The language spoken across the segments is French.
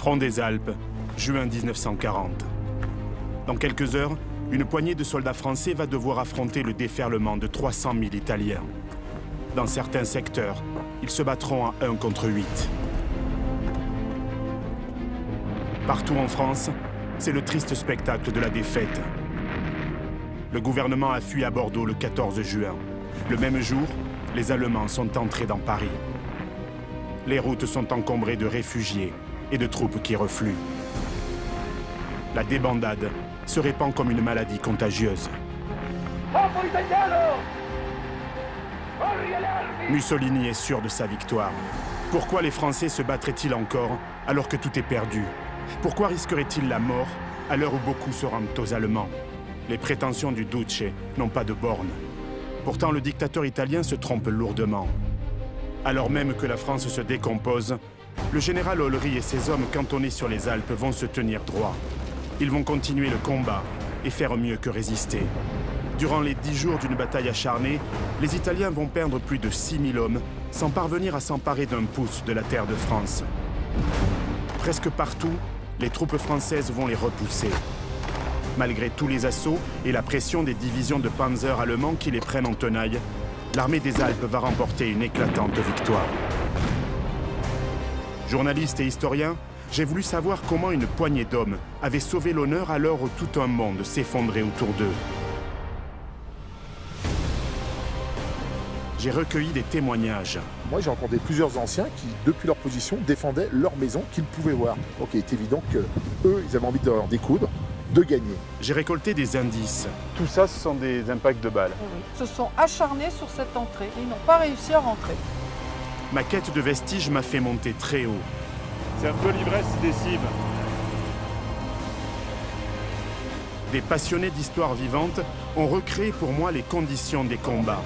Front des Alpes, juin 1940. Dans quelques heures, une poignée de soldats français va devoir affronter le déferlement de 300 000 Italiens. Dans certains secteurs, ils se battront à 1 contre 8. Partout en France, c'est le triste spectacle de la défaite. Le gouvernement a fui à Bordeaux le 14 juin. Le même jour, les Allemands sont entrés dans Paris. Les routes sont encombrées de réfugiés et de troupes qui refluent. La débandade se répand comme une maladie contagieuse. Mussolini est sûr de sa victoire. Pourquoi les Français se battraient-ils encore alors que tout est perdu? Pourquoi risqueraient-ils la mort à l'heure où beaucoup se rendent aux Allemands? Les prétentions du Duce n'ont pas de borne. Pourtant, le dictateur italien se trompe lourdement. Alors même que la France se décompose, le général Ollery et ses hommes cantonnés sur les Alpes vont se tenir droit. Ils vont continuer le combat et faire mieux que résister. Durant les 10 jours d'une bataille acharnée, les Italiens vont perdre plus de 6 000 hommes sans parvenir à s'emparer d'un pouce de la terre de France. Presque partout, les troupes françaises vont les repousser. Malgré tous les assauts et la pression des divisions de panzer allemands qui les prennent en tenaille, l'armée des Alpes va remporter une éclatante victoire. Journaliste et historien, j'ai voulu savoir comment une poignée d'hommes avait sauvé l'honneur à l'heure où tout un monde s'effondrait autour d'eux. J'ai recueilli des témoignages. Moi, j'ai rencontré plusieurs anciens qui, depuis leur position, défendaient leur maison qu'ils pouvaient voir. Donc il est évident qu'eux, ils avaient envie de leur découdre, de gagner. J'ai récolté des indices. Tout ça, ce sont des impacts de balles. Oui. Ils se sont acharnés sur cette entrée et ils n'ont pas réussi à rentrer. Ma quête de vestiges m'a fait monter très haut. C'est un peu l'ivresse des cives. Des passionnés d'histoire vivante ont recréé pour moi les conditions des combats.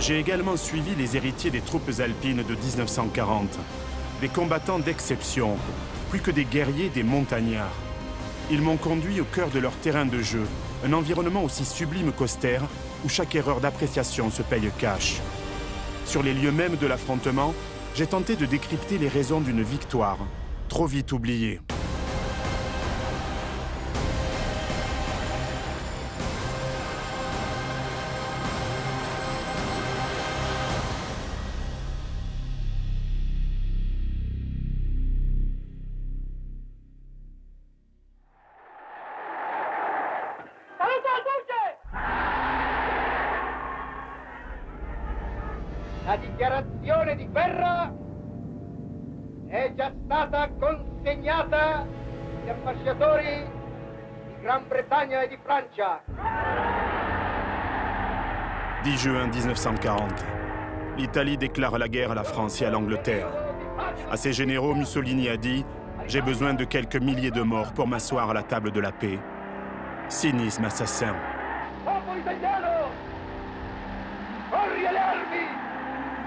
J'ai également suivi les héritiers des troupes alpines de 1940. Des combattants d'exception, plus que des guerriers, des montagnards. Ils m'ont conduit au cœur de leur terrain de jeu, un environnement aussi sublime qu'austère, où chaque erreur d'appréciation se paye cash. Sur les lieux mêmes de l'affrontement, j'ai tenté de décrypter les raisons d'une victoire, trop vite oubliée. La dichiarazione di guerra è già stata consegnata agli ambasciatori di Gran Bretagna e di Francia. 10 juin 1940. L'Italie déclare la guerre à la France et à l'Angleterre. À ses généraux, Mussolini a dit « J'ai besoin de quelques milliers de morts pour m'asseoir à la table de la paix. » Cynisme assassin.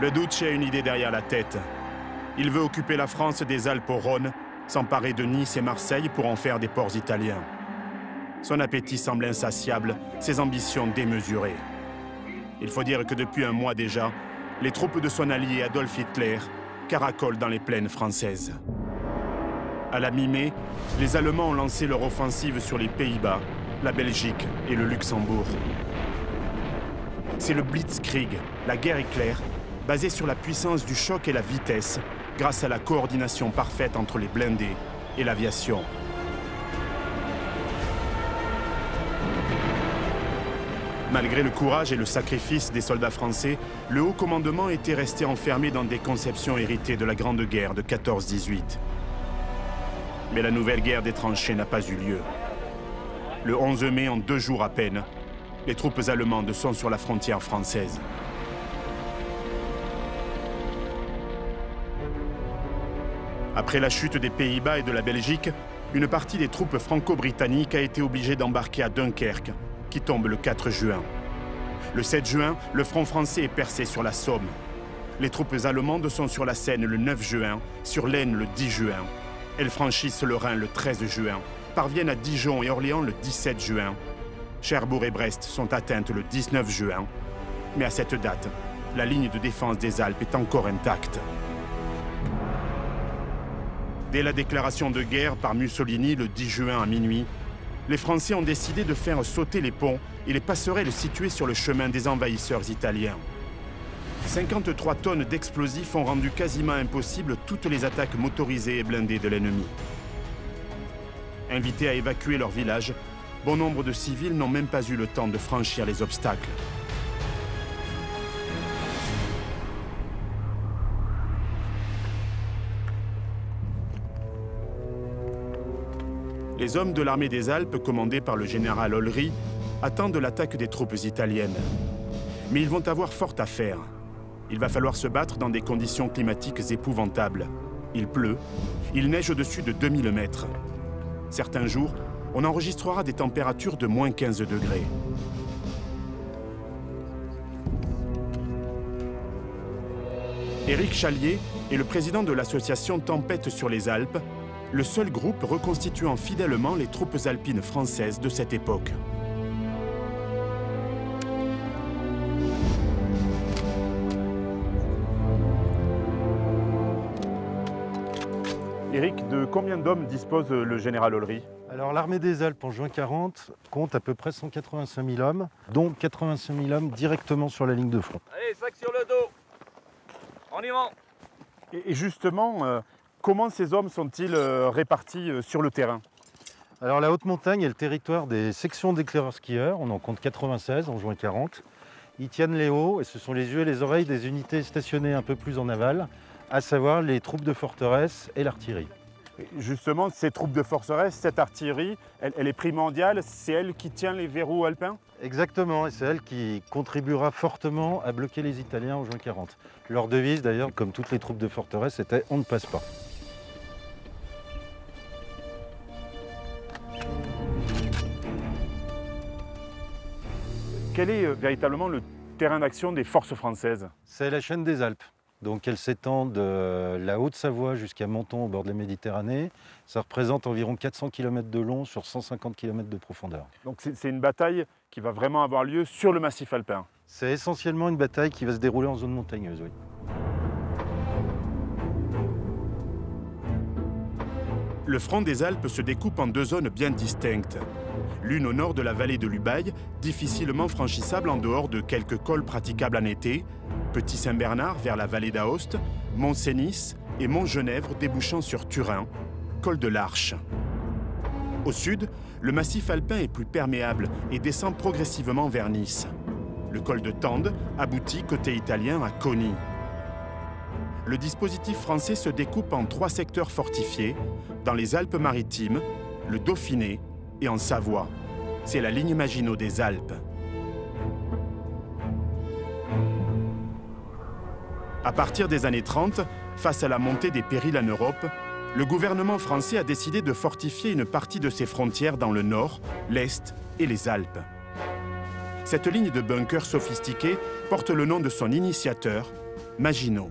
Le Duce a une idée derrière la tête. Il veut occuper la France des Alpes au Rhône, s'emparer de Nice et Marseille pour en faire des ports italiens. Son appétit semble insatiable, ses ambitions démesurées. Il faut dire que depuis un mois déjà, les troupes de son allié Adolf Hitler caracolent dans les plaines françaises. À la mi-mai, les Allemands ont lancé leur offensive sur les Pays-Bas, la Belgique et le Luxembourg. C'est le Blitzkrieg, la guerre éclair, basée sur la puissance du choc et la vitesse, grâce à la coordination parfaite entre les blindés et l'aviation. Malgré le courage et le sacrifice des soldats français, le haut commandement était resté enfermé dans des conceptions héritées de la Grande Guerre de 14-18. Mais la nouvelle guerre des tranchées n'a pas eu lieu. Le 11 mai, en 2 jours à peine, les troupes allemandes sont sur la frontière française. Après la chute des Pays-Bas et de la Belgique, une partie des troupes franco-britanniques a été obligée d'embarquer à Dunkerque, qui tombe le 4 juin. Le 7 juin, le front français est percé sur la Somme. Les troupes allemandes sont sur la Seine le 9 juin, sur l'Aisne le 10 juin. Elles franchissent le Rhin le 13 juin, parviennent à Dijon et Orléans le 17 juin. Cherbourg et Brest sont atteintes le 19 juin. Mais à cette date, la ligne de défense des Alpes est encore intacte. Dès la déclaration de guerre par Mussolini le 10 juin à minuit, les Français ont décidé de faire sauter les ponts et les passerelles situées sur le chemin des envahisseurs italiens. 53 tonnes d'explosifs ont rendu quasiment impossible toutes les attaques motorisées et blindées de l'ennemi. Invités à évacuer leur village, bon nombre de civils n'ont même pas eu le temps de franchir les obstacles. Les hommes de l'armée des Alpes, commandés par le général Olry, attendent l'attaque des troupes italiennes. Mais ils vont avoir fort à faire. Il va falloir se battre dans des conditions climatiques épouvantables. Il pleut, il neige au-dessus de 2000 mètres. Certains jours, on enregistrera des températures de moins 15 degrés. Éric Chalier est le président de l'association Tempête sur les Alpes, le seul groupe reconstituant fidèlement les troupes alpines françaises de cette époque. Éric, de combien d'hommes dispose le général Olry? Alors l'armée des Alpes en juin 40 compte à peu près 185 000 hommes, dont 85 000 hommes directement sur la ligne de front. Allez, sac sur le dos. On y va. Et justement, comment ces hommes sont-ils répartis sur le terrain? Alors la haute montagne est le territoire des sections d'éclaireurs skieurs, on en compte 96 en juin 40. Ils tiennent les hauts et ce sont les yeux et les oreilles des unités stationnées un peu plus en aval, à savoir les troupes de forteresse et l'artillerie. Justement, ces troupes de forteresse, cette artillerie, elle est primordiale, c'est elle qui tient les verrous alpins? Exactement, et c'est elle qui contribuera fortement à bloquer les Italiens en juin 40. Leur devise d'ailleurs, comme toutes les troupes de forteresse, était « on ne passe pas ». Quel est véritablement le terrain d'action des forces françaises? C'est la chaîne des Alpes. Donc elle s'étend de la Haute-Savoie jusqu'à Menton au bord de la Méditerranée. Ça représente environ 400 km de long sur 150 km de profondeur. Donc c'est une bataille qui va vraiment avoir lieu sur le massif alpin? C'est essentiellement une bataille qui va se dérouler en zone montagneuse, oui. Le front des Alpes se découpe en deux zones bien distinctes. L'une au nord de la vallée de l'Ubaye, difficilement franchissable en dehors de quelques cols praticables en été, Petit Saint-Bernard vers la vallée d'Aoste, Mont-Cenis et Mont-Genèvre débouchant sur Turin, col de l'Arche. Au sud, le massif alpin est plus perméable et descend progressivement vers Nice. Le col de Tende aboutit côté italien à Coni. Le dispositif français se découpe en trois secteurs fortifiés, dans les Alpes-Maritimes, le Dauphiné et en Savoie. C'est la ligne Maginot des Alpes. À partir des années 30, face à la montée des périls en Europe, le gouvernement français a décidé de fortifier une partie de ses frontières dans le nord, l'est et les Alpes. Cette ligne de bunkers sophistiqués porte le nom de son initiateur, Maginot.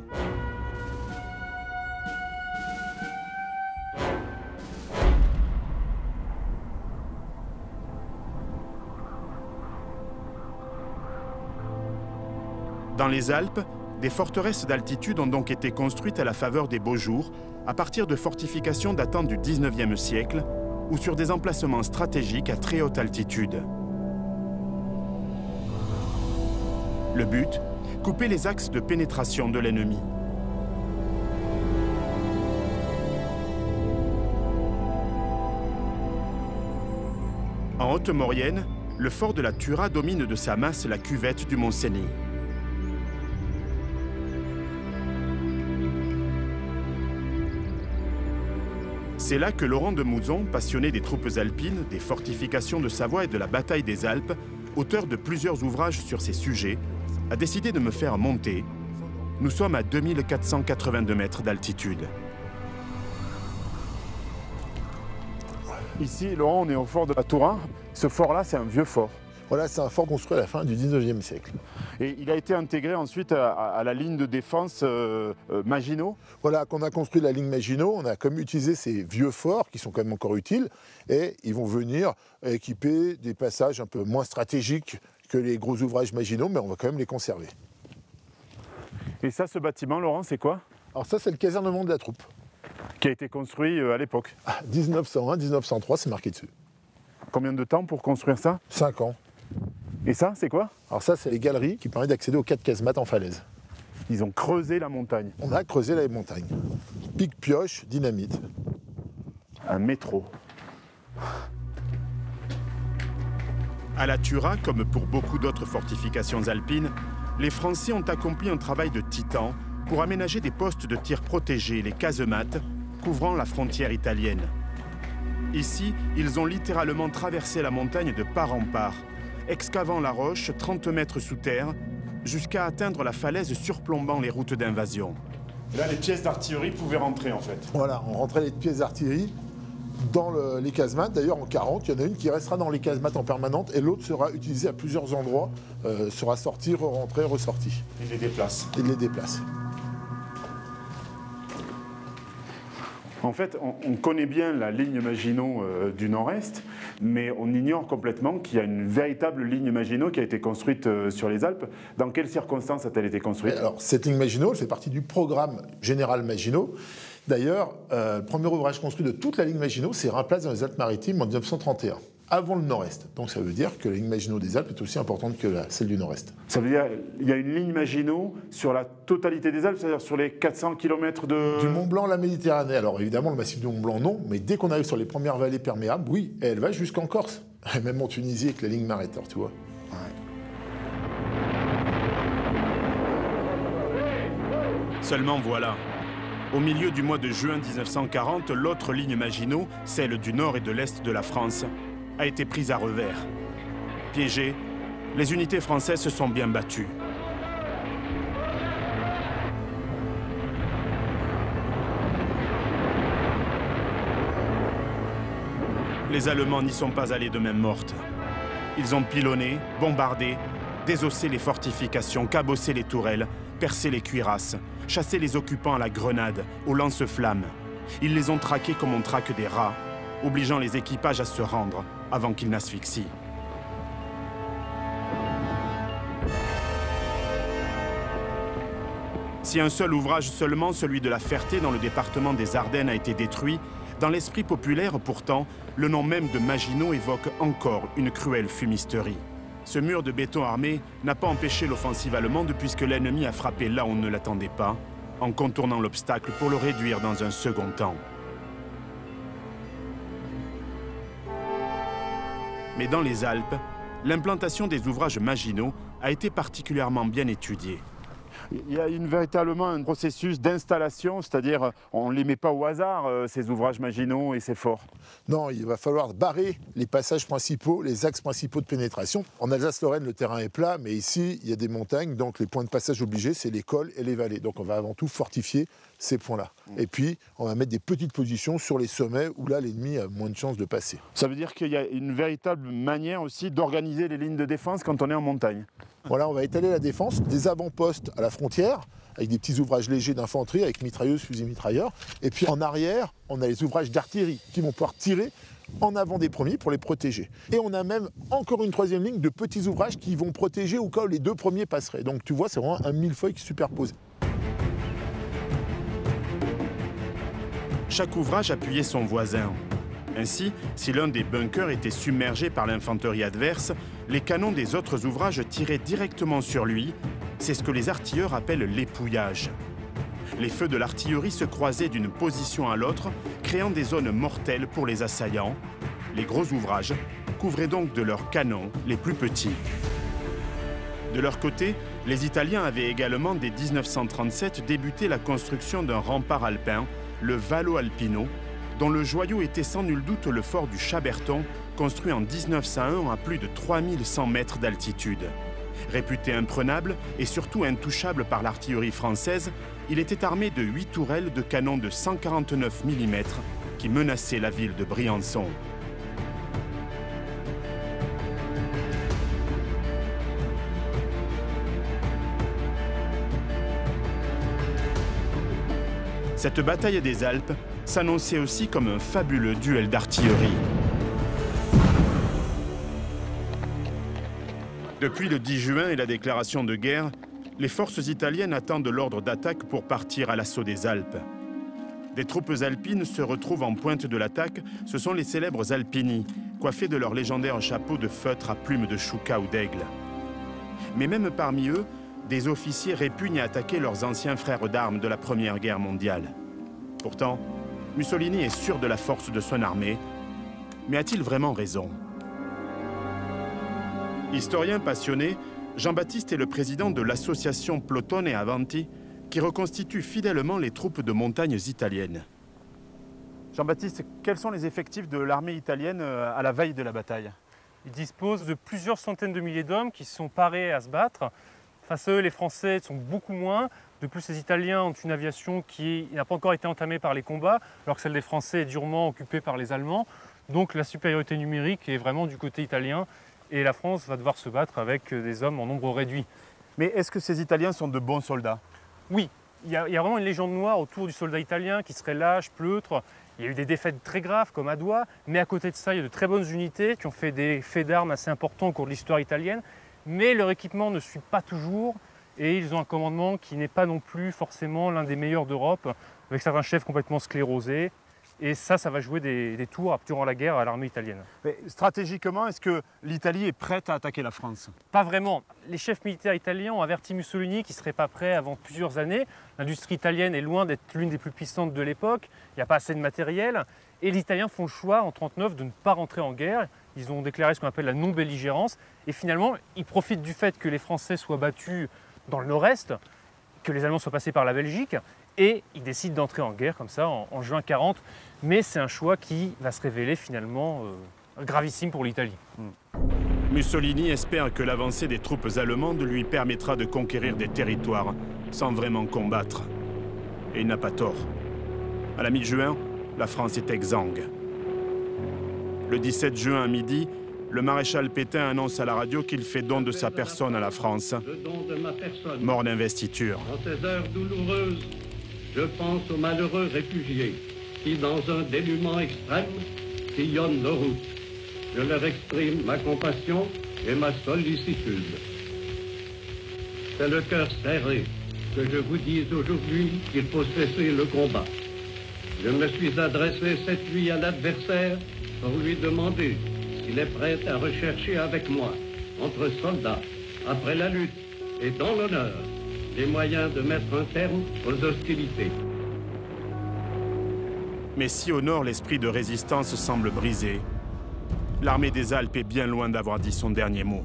Dans les Alpes, des forteresses d'altitude ont donc été construites à la faveur des beaux jours, à partir de fortifications datant du XIXe siècle ou sur des emplacements stratégiques à très haute altitude. Le but, couper les axes de pénétration de l'ennemi. En Haute-Maurienne, le fort de la Tura domine de sa masse la cuvette du Mont-Cenis. C'est là que Laurent de Mouzon, passionné des troupes alpines, des fortifications de Savoie et de la bataille des Alpes, auteur de plusieurs ouvrages sur ces sujets, a décidé de me faire monter. Nous sommes à 2482 mètres d'altitude. Ici, Laurent, on est au fort de la Tourin. Ce fort-là, c'est un vieux fort. Voilà, c'est un fort construit à la fin du 19e siècle. Et il a été intégré ensuite à la ligne de défense Maginot. Voilà, quand on a construit la ligne Maginot, on a comme utilisé ces vieux forts qui sont quand même encore utiles et ils vont venir équiper des passages un peu moins stratégiques que les gros ouvrages Maginot, mais on va quand même les conserver. Et ça, ce bâtiment, Laurent, c'est quoi? Alors ça, c'est le casernement de la troupe. Qui a été construit à l'époque. 1901-1903, c'est marqué dessus. Combien de temps pour construire ça? 5 ans. Et ça, c'est quoi? Alors ça, c'est les galeries qui permettent d'accéder aux 4 casemates en falaise. Ils ont creusé la montagne. On a creusé la montagne. Pic, pioche, dynamite. Un métro. À la Tura, comme pour beaucoup d'autres fortifications alpines, les Français ont accompli un travail de titan pour aménager des postes de tir protégés, les casemates, couvrant la frontière italienne. Ici, ils ont littéralement traversé la montagne de part en part, excavant la roche 30 mètres sous terre, jusqu'à atteindre la falaise surplombant les routes d'invasion. Là, les pièces d'artillerie pouvaient rentrer, en fait. Voilà, on rentrait les pièces d'artillerie dans les casemates. D'ailleurs, en 40, il y en a une qui restera dans les casemates en permanente et l'autre sera utilisée à plusieurs endroits, sera sortie, re-rentrée, ressortie. Ils les déplacent. Ils les déplacent. En fait, on connaît bien la ligne Maginot du Nord-Est, mais on ignore complètement qu'il y a une véritable ligne Maginot qui a été construite sur les Alpes. Dans quelles circonstances a-t-elle été construite? Alors, cette ligne Maginot, elle fait partie du programme général Maginot. D'ailleurs, le premier ouvrage construit de toute la ligne Maginot, c'est Reims-Place dans les Alpes-Maritimes en 1931, avant le Nord-Est. Donc ça veut dire que la ligne Maginot des Alpes est aussi importante que celle du Nord-Est. Ça veut dire qu'il y a une ligne Maginot sur la totalité des Alpes, c'est-à-dire sur les 400 km de... Du Mont-Blanc à la Méditerranée. Alors évidemment, le massif du Mont-Blanc, non, mais dès qu'on arrive sur les premières vallées perméables, oui, et elle va jusqu'en Corse. Et même en Tunisie avec la ligne Maretor, tu vois. Seulement voilà. Au milieu du mois de juin 1940, l'autre ligne Maginot, celle du nord et de l'est de la France, a été prise à revers. Piégées, les unités françaises se sont bien battues. Les Allemands n'y sont pas allés de main morte. Ils ont pilonné, bombardé, désossé les fortifications, cabossé les tourelles, percé les cuirasses, chassé les occupants à la grenade, au lance-flammes. Ils les ont traqués comme on traque des rats, obligeant les équipages à se rendre avant qu'ils n'asphyxient. Si un seul ouvrage seulement, celui de la Ferté dans le département des Ardennes, a été détruit, dans l'esprit populaire, pourtant, le nom même de Maginot évoque encore une cruelle fumisterie. Ce mur de béton armé n'a pas empêché l'offensive allemande puisque l'ennemi a frappé là où on ne l'attendait pas, en contournant l'obstacle pour le réduire dans un second temps. Mais dans les Alpes, l'implantation des ouvrages Maginot a été particulièrement bien étudiée. Il y a véritablement un processus d'installation, c'est-à-dire on ne les met pas au hasard, ces ouvrages Maginot et ces forts. Non, il va falloir barrer les passages principaux, les axes principaux de pénétration. En Alsace-Lorraine, le terrain est plat, mais ici, il y a des montagnes, donc les points de passage obligés, c'est les cols et les vallées. Donc on va avant tout fortifier ces points-là. Et puis, on va mettre des petites positions sur les sommets où là, l'ennemi a moins de chances de passer. Ça veut dire qu'il y a une véritable manière aussi d'organiser les lignes de défense quand on est en montagne. Voilà, on va étaler la défense, des avant-postes à la frontière, avec des petits ouvrages légers d'infanterie, avec mitrailleuses, fusils mitrailleurs. Et puis en arrière, on a les ouvrages d'artillerie qui vont pouvoir tirer en avant des premiers pour les protéger. Et on a même encore une troisième ligne de petits ouvrages qui vont protéger au cas où les deux premiers passeraient. Donc tu vois, c'est vraiment un millefeuille qui se superpose. Chaque ouvrage appuyait son voisin. Ainsi, si l'un des bunkers était submergé par l'infanterie adverse, les canons des autres ouvrages tiraient directement sur lui. C'est ce que les artilleurs appellent l'épouillage. Les feux de l'artillerie se croisaient d'une position à l'autre, créant des zones mortelles pour les assaillants. Les gros ouvrages couvraient donc de leurs canons les plus petits. De leur côté, les Italiens avaient également, dès 1937, débuté la construction d'un rempart alpin, le Vallo Alpino, dont le joyau était sans nul doute le fort du Chaberton, construit en 1901 à plus de 3100 mètres d'altitude. Réputé imprenable et surtout intouchable par l'artillerie française, il était armé de 8 tourelles de canons de 149 mm qui menaçaient la ville de Briançon. Cette bataille des Alpes s'annonçait aussi comme un fabuleux duel d'artillerie. Depuis le 10 juin et la déclaration de guerre, les forces italiennes attendent l'ordre d'attaque pour partir à l'assaut des Alpes. Les troupes alpines se retrouvent en pointe de l'attaque. Ce sont les célèbres Alpini, coiffés de leur légendaire chapeau de feutre à plumes de chouca ou d'aigle. Mais même parmi eux, des officiers répugnent à attaquer leurs anciens frères d'armes de la Première Guerre mondiale. Pourtant, Mussolini est sûr de la force de son armée. Mais a-t-il vraiment raison? Historien passionné, Jean-Baptiste est le président de l'association Plotone Avanti, qui reconstitue fidèlement les troupes de montagnes italiennes. Jean-Baptiste, quels sont les effectifs de l'armée italienne à la veille de la bataille? Ils disposent de plusieurs centaines de milliers d'hommes qui sont parés à se battre. Face à eux, les Français sont beaucoup moins. De plus, les Italiens ont une aviation qui n'a pas encore été entamée par les combats, alors que celle des Français est durement occupée par les Allemands. Donc la supériorité numérique est vraiment du côté italien et la France va devoir se battre avec des hommes en nombre réduit. Mais est-ce que ces Italiens sont de bons soldats? Oui, il y a vraiment une légende noire autour du soldat italien qui serait lâche, pleutre. Il y a eu des défaites très graves comme à Douai, mais à côté de ça, il y a de très bonnes unités qui ont fait des faits d'armes assez importants au cours de l'histoire italienne. Mais leur équipement ne suit pas toujours et ils ont un commandement qui n'est pas non plus forcément l'un des meilleurs d'Europe, avec certains chefs complètement sclérosés. Et ça va jouer des tours durant la guerre à l'armée italienne. Mais stratégiquement, est-ce que l'Italie est prête à attaquer la France? Pas vraiment. Les chefs militaires italiens ont averti Mussolini qu'il ne serait pas prêt avant plusieurs années. L'industrie italienne est loin d'être l'une des plus puissantes de l'époque. Il n'y a pas assez de matériel. Et les Italiens font le choix en 1939 de ne pas rentrer en guerre. Ils ont déclaré ce qu'on appelle la non-belligérance. Et finalement, ils profitent du fait que les Français soient battus dans le nord-est, que les Allemands soient passés par la Belgique. Et ils décident d'entrer en guerre comme ça en juin 1940. Mais c'est un choix qui va se révéler finalement gravissime pour l'Italie. Mussolini espère que l'avancée des troupes allemandes lui permettra de conquérir des territoires sans vraiment combattre. Et il n'a pas tort. À la mi-juin, la France est exsangue. Le 17 juin à midi, le maréchal Pétain annonce à la radio qu'il fait don de sa personne à la France. Mort d'investiture. En ces heures douloureuses, je pense aux malheureux réfugiés qui, dans un dénuement extrême, sillonnent nos routes. Je leur exprime ma compassion et ma sollicitude. C'est le cœur serré que je vous dis aujourd'hui qu'il faut cesser le combat. Je me suis adressé cette nuit à l'adversaire pour lui demander s'il est prêt à rechercher avec moi, entre soldats, après la lutte et dans l'honneur, les moyens de mettre un terme aux hostilités. Mais si au nord l'esprit de résistance semble brisé, l'armée des Alpes est bien loin d'avoir dit son dernier mot.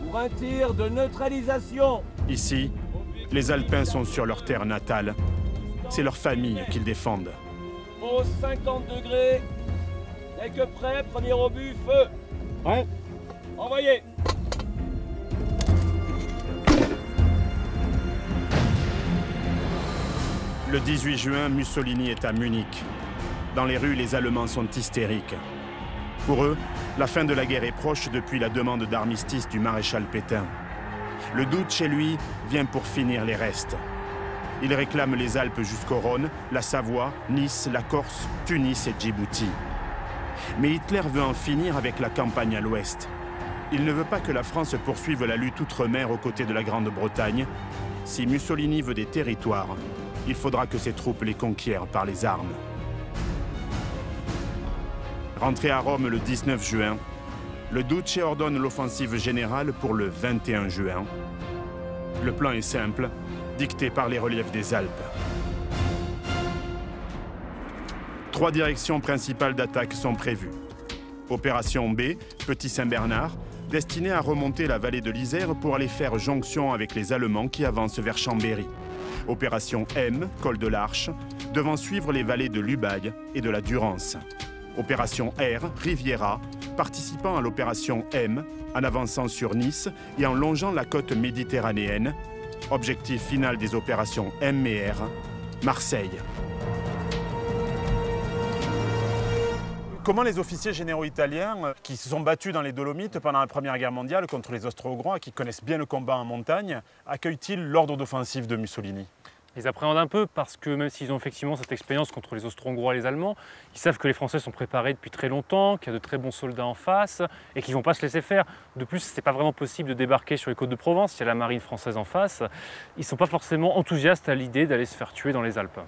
Pour un tir de neutralisation. Ici, les Alpins sont sur leur terre natale. C'est leur famille qu'ils défendent. Au 50 degrés. Dès que prêt, premier obus, feu. Ouais. Envoyez. Le 18 juin, Mussolini est à Munich. Dans les rues, les Allemands sont hystériques. Pour eux, la fin de la guerre est proche depuis la demande d'armistice du maréchal Pétain. Le doute chez lui vient pour finir les restes. Il réclame les Alpes jusqu'au Rhône, la Savoie, Nice, la Corse, Tunis et Djibouti. Mais Hitler veut en finir avec la campagne à l'ouest. Il ne veut pas que la France poursuive la lutte outre-mer aux côtés de la Grande-Bretagne. Si Mussolini veut des territoires, il faudra que ses troupes les conquièrent par les armes. Rentré à Rome le 19 juin, le Duce ordonne l'offensive générale pour le 21 juin. Le plan est simple, dicté par les reliefs des Alpes. 3 directions principales d'attaque sont prévues. Opération B, Petit Saint-Bernard, destinée à remonter la vallée de l'Isère pour aller faire jonction avec les Allemands qui avancent vers Chambéry. Opération M, Col de l'Arche, devant suivre les vallées de l'Ubaye et de la Durance. Opération R, Riviera, participant à l'opération M, en avançant sur Nice et en longeant la côte méditerranéenne. Objectif final des opérations M et R, Marseille. Comment les officiers généraux italiens, qui se sont battus dans les Dolomites pendant la Première Guerre mondiale contre les Austro-Hongrois, qui connaissent bien le combat en montagne, accueillent-ils l'ordre d'offensive de Mussolini? Ils appréhendent un peu parce que même s'ils ont effectivement cette expérience contre les Austro-Hongrois et les Allemands, ils savent que les Français sont préparés depuis très longtemps, qu'il y a de très bons soldats en face et qu'ils ne vont pas se laisser faire. De plus, ce n'est pas vraiment possible de débarquer sur les côtes de Provence, il y a la marine française en face. Ils ne sont pas forcément enthousiastes à l'idée d'aller se faire tuer dans les Alpes.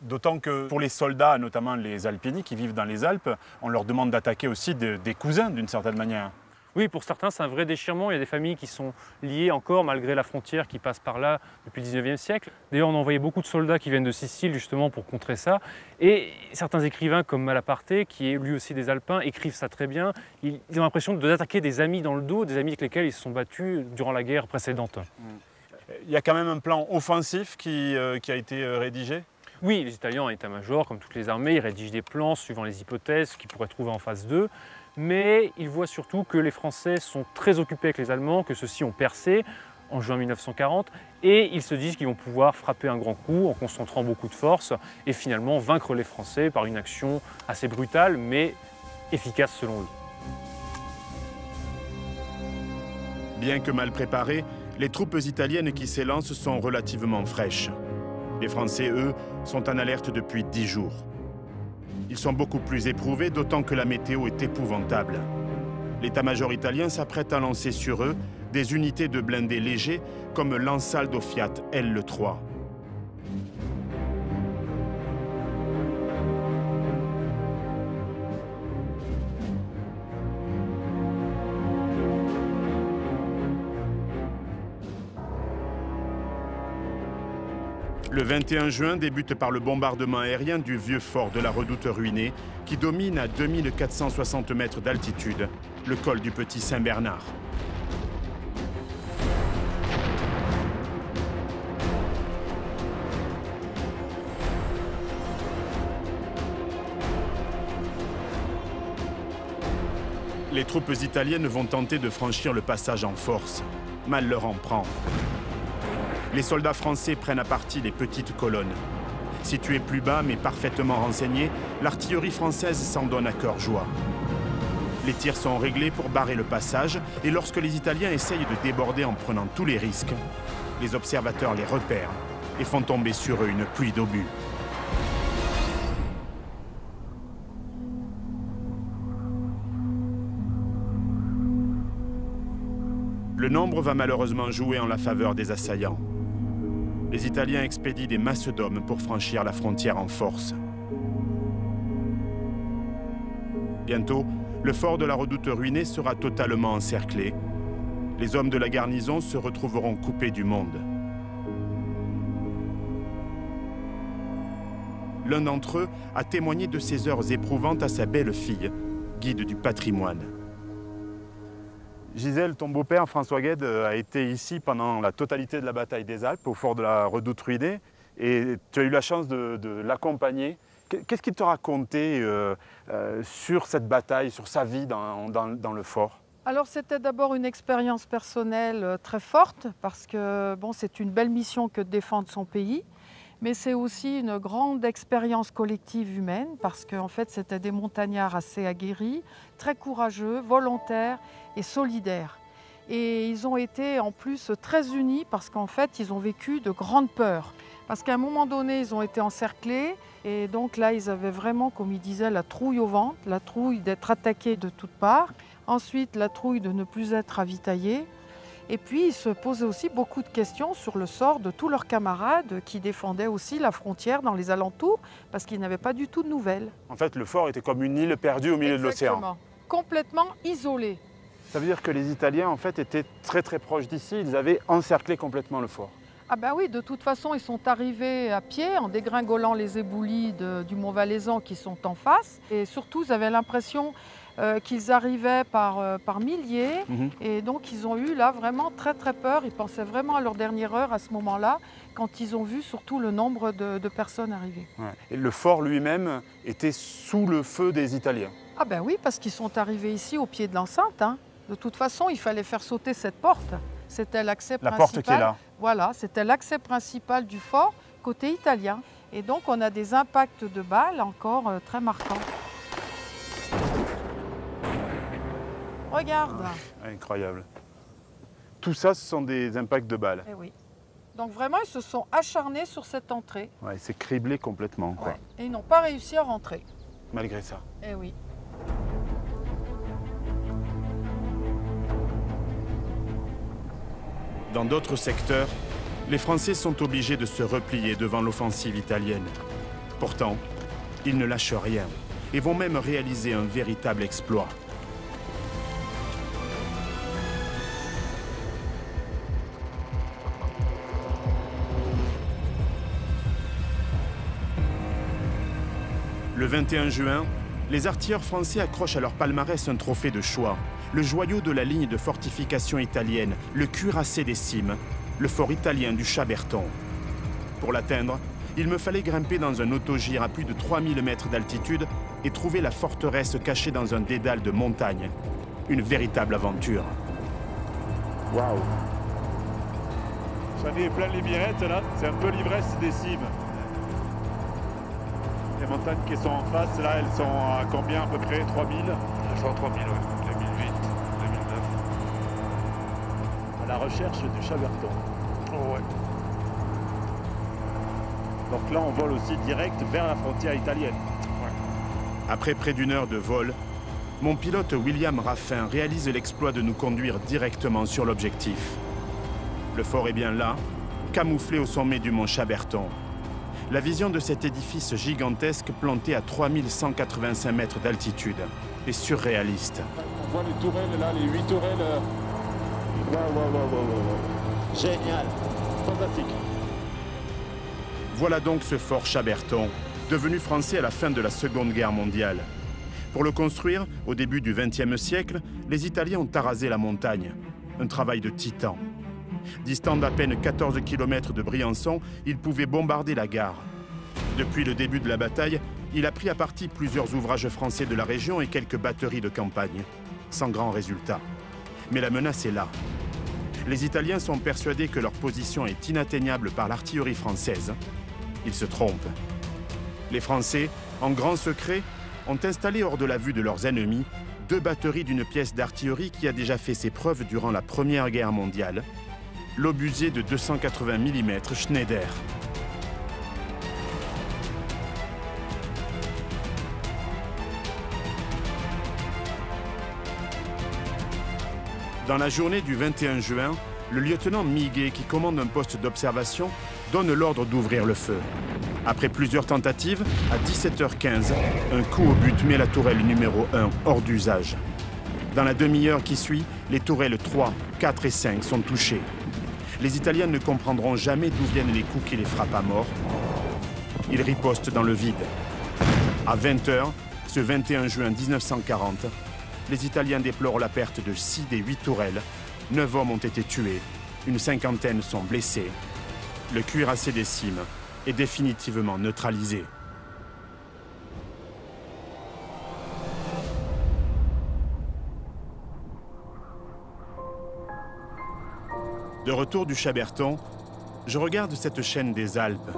D'autant que pour les soldats, notamment les alpini qui vivent dans les Alpes, on leur demande d'attaquer aussi des cousins d'une certaine manière. Oui, pour certains, c'est un vrai déchirement. Il y a des familles qui sont liées encore, malgré la frontière qui passe par là depuis le 19e siècle. D'ailleurs, on a envoyé beaucoup de soldats qui viennent de Sicile, justement, pour contrer ça. Et certains écrivains, comme Malaparte, qui est lui aussi des Alpins, écrivent ça très bien. Ils ont l'impression d'attaquer des amis dans le dos, des amis avec lesquels ils se sont battus durant la guerre précédente. Il y a quand même un plan offensif qui a été rédigé? Oui, les Italiens en état-major, comme toutes les armées, ils rédigent des plans suivant les hypothèses qu'ils pourraient trouver en face d'eux. Mais ils voient surtout que les Français sont très occupés avec les Allemands, que ceux-ci ont percé en juin 1940, et ils se disent qu'ils vont pouvoir frapper un grand coup en concentrant beaucoup de force et finalement vaincre les Français par une action assez brutale, mais efficace selon eux. Bien que mal préparées, les troupes italiennes qui s'élancent sont relativement fraîches. Les Français, eux, sont en alerte depuis 10 jours. Ils sont beaucoup plus éprouvés, d'autant que la météo est épouvantable. L'état-major italien s'apprête à lancer sur eux des unités de blindés légers comme l'Ansaldo Fiat L3. Le 21 juin débute par le bombardement aérien du vieux fort de la Redoute ruinée qui domine à 2460 mètres d'altitude, le col du Petit Saint-Bernard. Les troupes italiennes vont tenter de franchir le passage en force. Mal leur en prend. Les soldats français prennent à partie les petites colonnes. Située plus bas mais parfaitement renseignée, l'artillerie française s'en donne à cœur joie. Les tirs sont réglés pour barrer le passage et lorsque les Italiens essayent de déborder en prenant tous les risques, les observateurs les repèrent et font tomber sur eux une pluie d'obus. Le nombre va malheureusement jouer en la faveur des assaillants. Les Italiens expédient des masses d'hommes pour franchir la frontière en force. Bientôt, le fort de la Redoute ruinée sera totalement encerclé. Les hommes de la garnison se retrouveront coupés du monde. L'un d'entre eux a témoigné de ses heures éprouvantes à sa belle-fille, guide du patrimoine. Gisèle, ton beau-père, François Gued, a été ici pendant la totalité de la bataille des Alpes, au fort de la Redoute ruinée, et tu as eu la chance de l'accompagner. Qu'est-ce qu'il te racontait sur cette bataille, sur sa vie dans le fort? Alors c'était d'abord une expérience personnelle très forte, parce que bon, c'est une belle mission que de défendre son pays, mais c'est aussi une grande expérience collective humaine, parce qu'en fait c'était des montagnards assez aguerris, très courageux, volontaires et solidaires. Et ils ont été en plus très unis parce qu'en fait ils ont vécu de grandes peurs. Parce qu'à un moment donné ils ont été encerclés et donc là ils avaient vraiment, comme ils disaient, la trouille au ventre, la trouille d'être attaqués de toutes parts, ensuite la trouille de ne plus être ravitaillés. Et puis ils se posaient aussi beaucoup de questions sur le sort de tous leurs camarades qui défendaient aussi la frontière dans les alentours parce qu'ils n'avaient pas du tout de nouvelles. En fait, le fort était comme une île perdue au milieu de l'océan. Complètement isolé. Ça veut dire que les Italiens, en fait, étaient très très proches d'ici. Ils avaient encerclé complètement le fort. Ah ben oui, de toute façon, ils sont arrivés à pied en dégringolant les éboulis du Mont Valaisan qui sont en face. Et surtout, ils avaient l'impression qu'ils arrivaient par milliers. Et donc, ils ont eu là vraiment très très peur. Ils pensaient vraiment à leur dernière heure à ce moment-là, quand ils ont vu surtout le nombre de personnes arriver. Ouais. Et le fort lui-même était sous le feu des Italiens. Ah ben oui, parce qu'ils sont arrivés ici au pied de l'enceinte. Hein. De toute façon, il fallait faire sauter cette porte. C'était l'accès principal. La porte qui est là. Voilà, c'était l'accès principal du fort côté italien. Et donc, on a des impacts de balles encore très marquants. Regarde. Incroyable. Tout ça, ce sont des impacts de balles. Eh oui. Donc vraiment, ils se sont acharnés sur cette entrée. Ouais, c'est criblé complètement, quoi. Ouais. Et ils n'ont pas réussi à rentrer. Malgré ça. Eh oui. Dans d'autres secteurs, les Français sont obligés de se replier devant l'offensive italienne. Pourtant, ils ne lâchent rien et vont même réaliser un véritable exploit. Le 21 juin, les artilleurs français accrochent à leur palmarès un trophée de choix, le joyau de la ligne de fortification italienne, le cuirassé des cimes, le fort italien du Chaberton. Pour l'atteindre, il me fallait grimper dans un autogire à plus de 3000 mètres d'altitude et trouver la forteresse cachée dans un dédale de montagne. Une véritable aventure. Waouh! J'en ai plein les mirettes là, c'est un peu l'ivresse des cimes. Les montagnes qui sont en face, là, elles sont à combien à peu près? 3000? Elles sont à 3000, oui. 2008, 2009. À la recherche du Chaberton. Oh ouais. Donc là, on vole aussi direct vers la frontière italienne. Ouais. Après près d'une heure de vol, mon pilote William Raffin réalise l'exploit de nous conduire directement sur l'objectif. Le fort est bien là, camouflé au sommet du mont Chaberton. La vision de cet édifice gigantesque planté à 3185 mètres d'altitude est surréaliste. On voit les tourelles là, les 8 tourelles. Waouh. Génial. Fantastique. Voilà donc ce fort Chaberton, devenu français à la fin de la Seconde Guerre mondiale. Pour le construire, au début du XXe siècle, les Italiens ont arasé la montagne. Un travail de titan. Distant d'à peine 14 km de Briançon, il pouvait bombarder la gare. Depuis le début de la bataille, il a pris à partie plusieurs ouvrages français de la région et quelques batteries de campagne. Sans grand résultat. Mais la menace est là. Les Italiens sont persuadés que leur position est inatteignable par l'artillerie française. Ils se trompent. Les Français, en grand secret, ont installé hors de la vue de leurs ennemis 2 batteries d'une pièce d'artillerie qui a déjà fait ses preuves durant la Première Guerre mondiale, l'obusier de 280 mm Schneider. Dans la journée du 21 juin, le lieutenant Miguet, qui commande un poste d'observation, donne l'ordre d'ouvrir le feu. Après plusieurs tentatives, à 17h15, un coup au but met la tourelle numéro 1 hors d'usage. Dans la demi-heure qui suit, les tourelles 3, 4 et 5 sont touchées. Les Italiens ne comprendront jamais d'où viennent les coups qui les frappent à mort. Ils ripostent dans le vide. À 20h, ce 21 juin 1940, les Italiens déplorent la perte de 6 des 8 tourelles. 9 hommes ont été tués, une cinquantaine sont blessés. Le cuirassé des cimes est définitivement neutralisé. De retour du Chaberton, je regarde cette chaîne des Alpes,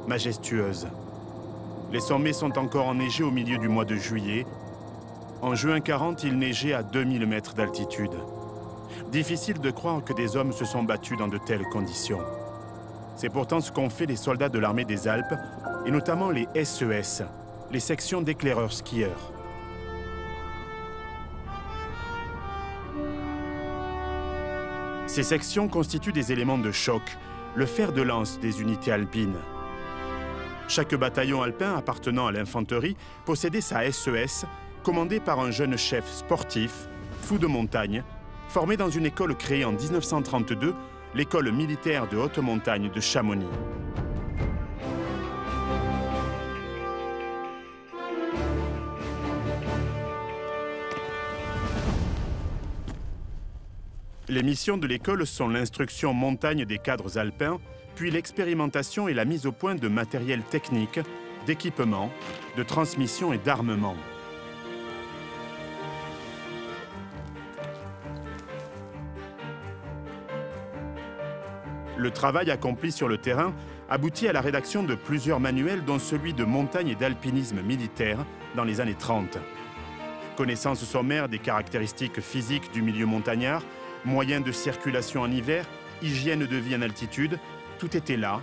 majestueuse. Les sommets sont encore enneigés au milieu du mois de juillet. En juin 40, il neigeait à 2000 mètres d'altitude. Difficile de croire que des hommes se sont battus dans de telles conditions. C'est pourtant ce qu'ont fait les soldats de l'armée des Alpes, et notamment les SES, les sections d'éclaireurs skieurs. Ces sections constituent des éléments de choc, le fer de lance des unités alpines. Chaque bataillon alpin appartenant à l'infanterie possédait sa SES, commandée par un jeune chef sportif, fou de montagne, formé dans une école créée en 1932, l'école militaire de haute montagne de Chamonix. Les missions de l'école sont l'instruction montagne des cadres alpins, puis l'expérimentation et la mise au point de matériel technique, d'équipement, de transmission et d'armement. Le travail accompli sur le terrain aboutit à la rédaction de plusieurs manuels, dont celui de montagne et d'alpinisme militaire dans les années 30. Connaissance sommaire des caractéristiques physiques du milieu montagnard, moyens de circulation en hiver, hygiène de vie en altitude, Tout était là,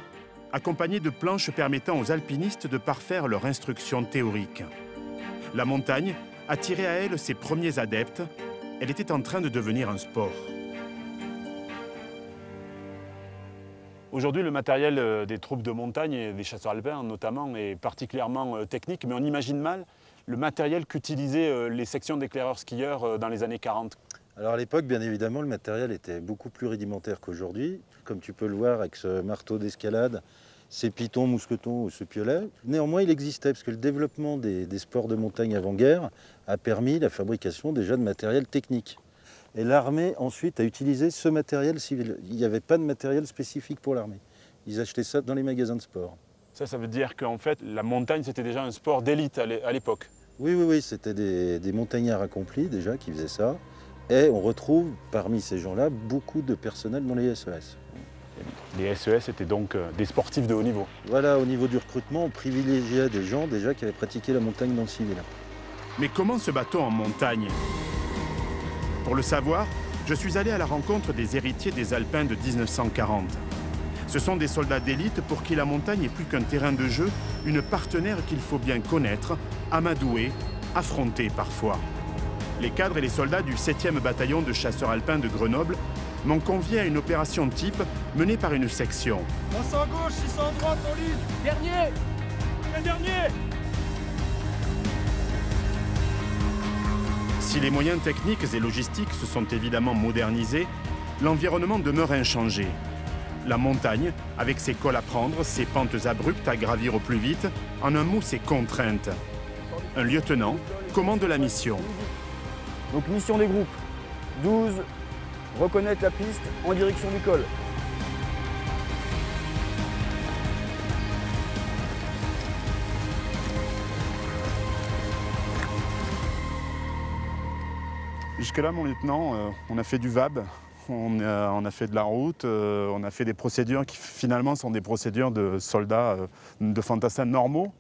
accompagné de planches permettant aux alpinistes de parfaire leur instruction théorique. La montagne attirait à elle ses premiers adeptes. Elle était en train de devenir un sport. Aujourd'hui, le matériel des troupes de montagne et des chasseurs alpins notamment est particulièrement technique, mais on imagine mal le matériel qu'utilisaient les sections d'éclaireurs skieurs dans les années 40. Alors à l'époque, bien évidemment, le matériel était beaucoup plus rudimentaire qu'aujourd'hui. Comme tu peux le voir avec ce marteau d'escalade, ces pitons, mousquetons ou ce piolet. Néanmoins, il existait, parce que le développement des sports de montagne avant-guerre a permis la fabrication déjà de matériel technique. Et l'armée, ensuite, a utilisé ce matériel civil. Il n'y avait pas de matériel spécifique pour l'armée. Ils achetaient ça dans les magasins de sport. Ça veut dire qu'en fait, la montagne, c'était déjà un sport d'élite à l'époque. Oui, c'était des montagnards accomplis déjà qui faisaient ça. Et on retrouve parmi ces gens-là beaucoup de personnel dans les SES. Les SES étaient donc des sportifs de haut niveau. Voilà, au niveau du recrutement, on privilégiait des gens déjà qui avaient pratiqué la montagne dans le civil. Mais comment se bat-on en montagne? Pour le savoir, je suis allé à la rencontre des héritiers des Alpins de 1940. Ce sont des soldats d'élite pour qui la montagne est plus qu'un terrain de jeu, une partenaire qu'il faut bien connaître, amadouer, affronter parfois. Les cadres et les soldats du 7e bataillon de chasseurs alpins de Grenoble m'ont convié à une opération type menée par une section. 500 gauche, 600 droite en ligne. Dernier. Le dernier. Si les moyens techniques et logistiques se sont évidemment modernisés, l'environnement demeure inchangé. La montagne, avec ses cols à prendre, ses pentes abruptes à gravir au plus vite, en un mot, ses contraintes. Un lieutenant commande la mission. Donc mission des groupes, 12, reconnaître la piste en direction du col. Jusque-là, mon lieutenant, on a fait du VAB, on a fait de la route, on a fait des procédures qui finalement sont des procédures de soldats de fantassins normaux.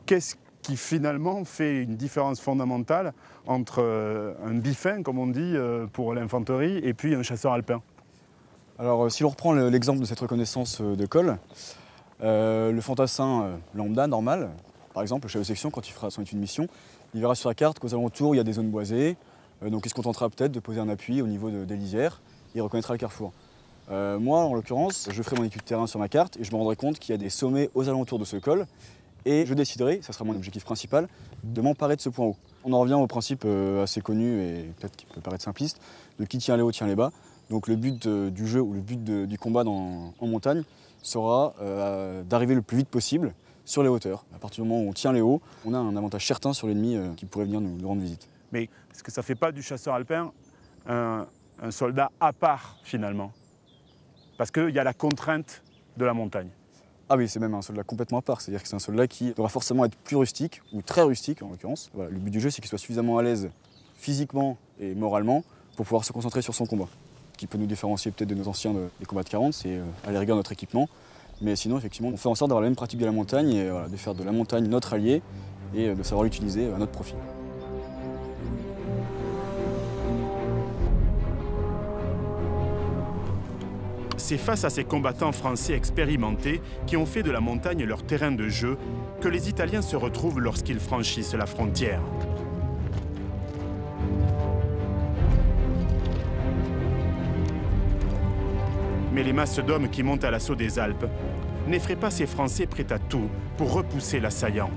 Qu'est-ce qui finalement fait une différence fondamentale entre un bifin, comme on dit, pour l'infanterie, et puis un chasseur alpin? Alors si l'on reprend l'exemple de cette reconnaissance de col, le fantassin lambda, normal, par exemple, le chef de section, quand il fera son étude de mission, il verra sur la carte qu'aux alentours, il y a des zones boisées, donc il se contentera peut-être de poser un appui au niveau des lisières, et il reconnaîtra le carrefour. Moi, en l'occurrence, je ferai mon étude de terrain sur ma carte, et je me rendrai compte qu'il y a des sommets aux alentours de ce col, et je déciderai, ça sera mon objectif principal, de m'emparer de ce point haut. On en revient au principe assez connu, et peut-être qui peut paraître simpliste, de qui tient les hauts tient les bas. Donc le but du jeu ou le but du combat en montagne sera d'arriver le plus vite possible sur les hauteurs. À partir du moment où on tient les hauts, on a un avantage certain sur l'ennemi qui pourrait venir nous rendre visite. Mais est-ce que ça ne fait pas du chasseur alpin un soldat à part finalement? Parce qu'il y a la contrainte de la montagne. Ah oui, c'est même un soldat complètement à part, c'est-à-dire que c'est un soldat qui devra forcément être plus rustique, ou très rustique en l'occurrence. Voilà, le but du jeu, c'est qu'il soit suffisamment à l'aise physiquement et moralement pour pouvoir se concentrer sur son combat. Ce qui peut nous différencier peut-être de nos anciens des combats de 40, c'est à la rigueur notre équipement. Mais sinon, effectivement, on fait en sorte d'avoir la même pratique de la montagne et voilà, de faire de la montagne notre allié et de savoir l'utiliser à notre profit. C'est face à ces combattants français expérimentés qui ont fait de la montagne leur terrain de jeu que les Italiens se retrouvent lorsqu'ils franchissent la frontière. Mais les masses d'hommes qui montent à l'assaut des Alpes n'effraient pas ces Français prêts à tout pour repousser l'assaillant.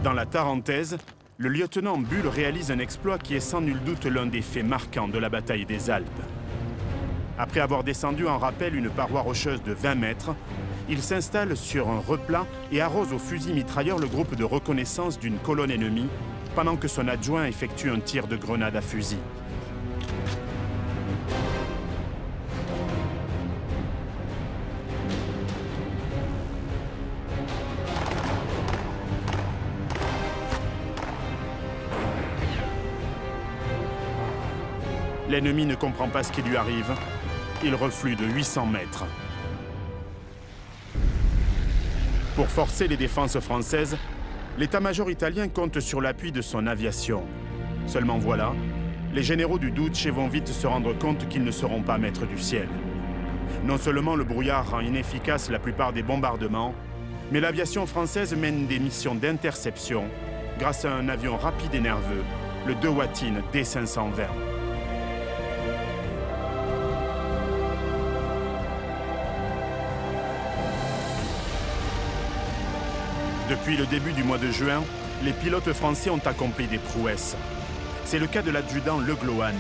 Dans la Tarentaise, le lieutenant Bull réalise un exploit qui est sans nul doute l'un des faits marquants de la bataille des Alpes. Après avoir descendu en rappel une paroi rocheuse de 20 mètres, il s'installe sur un replat et arrose au fusil mitrailleur le groupe de reconnaissance d'une colonne ennemie, pendant que son adjoint effectue un tir de grenade à fusil. L'ennemi ne comprend pas ce qui lui arrive. Il reflue de 800 mètres. Pour forcer les défenses françaises, l'état-major italien compte sur l'appui de son aviation. Seulement voilà, les généraux du Duce vont vite se rendre compte qu'ils ne seront pas maîtres du ciel. Non seulement le brouillard rend inefficace la plupart des bombardements, mais l'aviation française mène des missions d'interception grâce à un avion rapide et nerveux, le De Wattin D520. Depuis le début du mois de juin, les pilotes français ont accompli des prouesses. C'est le cas de l'adjudant Le Gloan.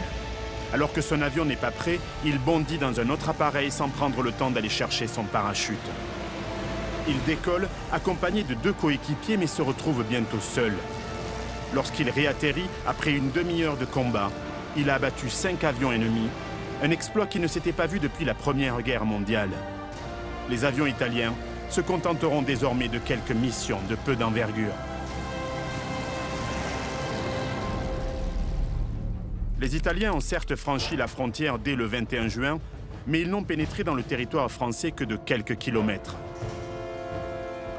Alors que son avion n'est pas prêt, il bondit dans un autre appareil sans prendre le temps d'aller chercher son parachute. Il décolle, accompagné de 2 coéquipiers, mais se retrouve bientôt seul. Lorsqu'il réatterrit, après une demi-heure de combat, il a abattu 5 avions ennemis, un exploit qui ne s'était pas vu depuis la Première Guerre mondiale. Les avions italiens se contenteront désormais de quelques missions de peu d'envergure. Les Italiens ont certes franchi la frontière dès le 21 juin, mais ils n'ont pénétré dans le territoire français que de quelques kilomètres.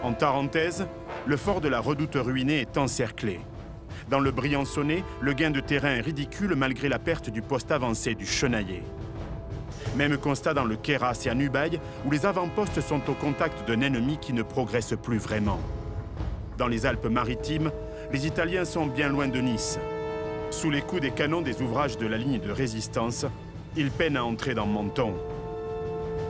En Tarentaise, le fort de la Redoute ruinée est encerclé. Dans le Briançonnais, le gain de terrain est ridicule malgré la perte du poste avancé du Chenaillé. Même constat dans le Queyras et à Nubail, où les avant-postes sont au contact d'un ennemi qui ne progresse plus vraiment. Dans les Alpes-Maritimes, les Italiens sont bien loin de Nice. Sous les coups des canons des ouvrages de la ligne de résistance, ils peinent à entrer dans Menton.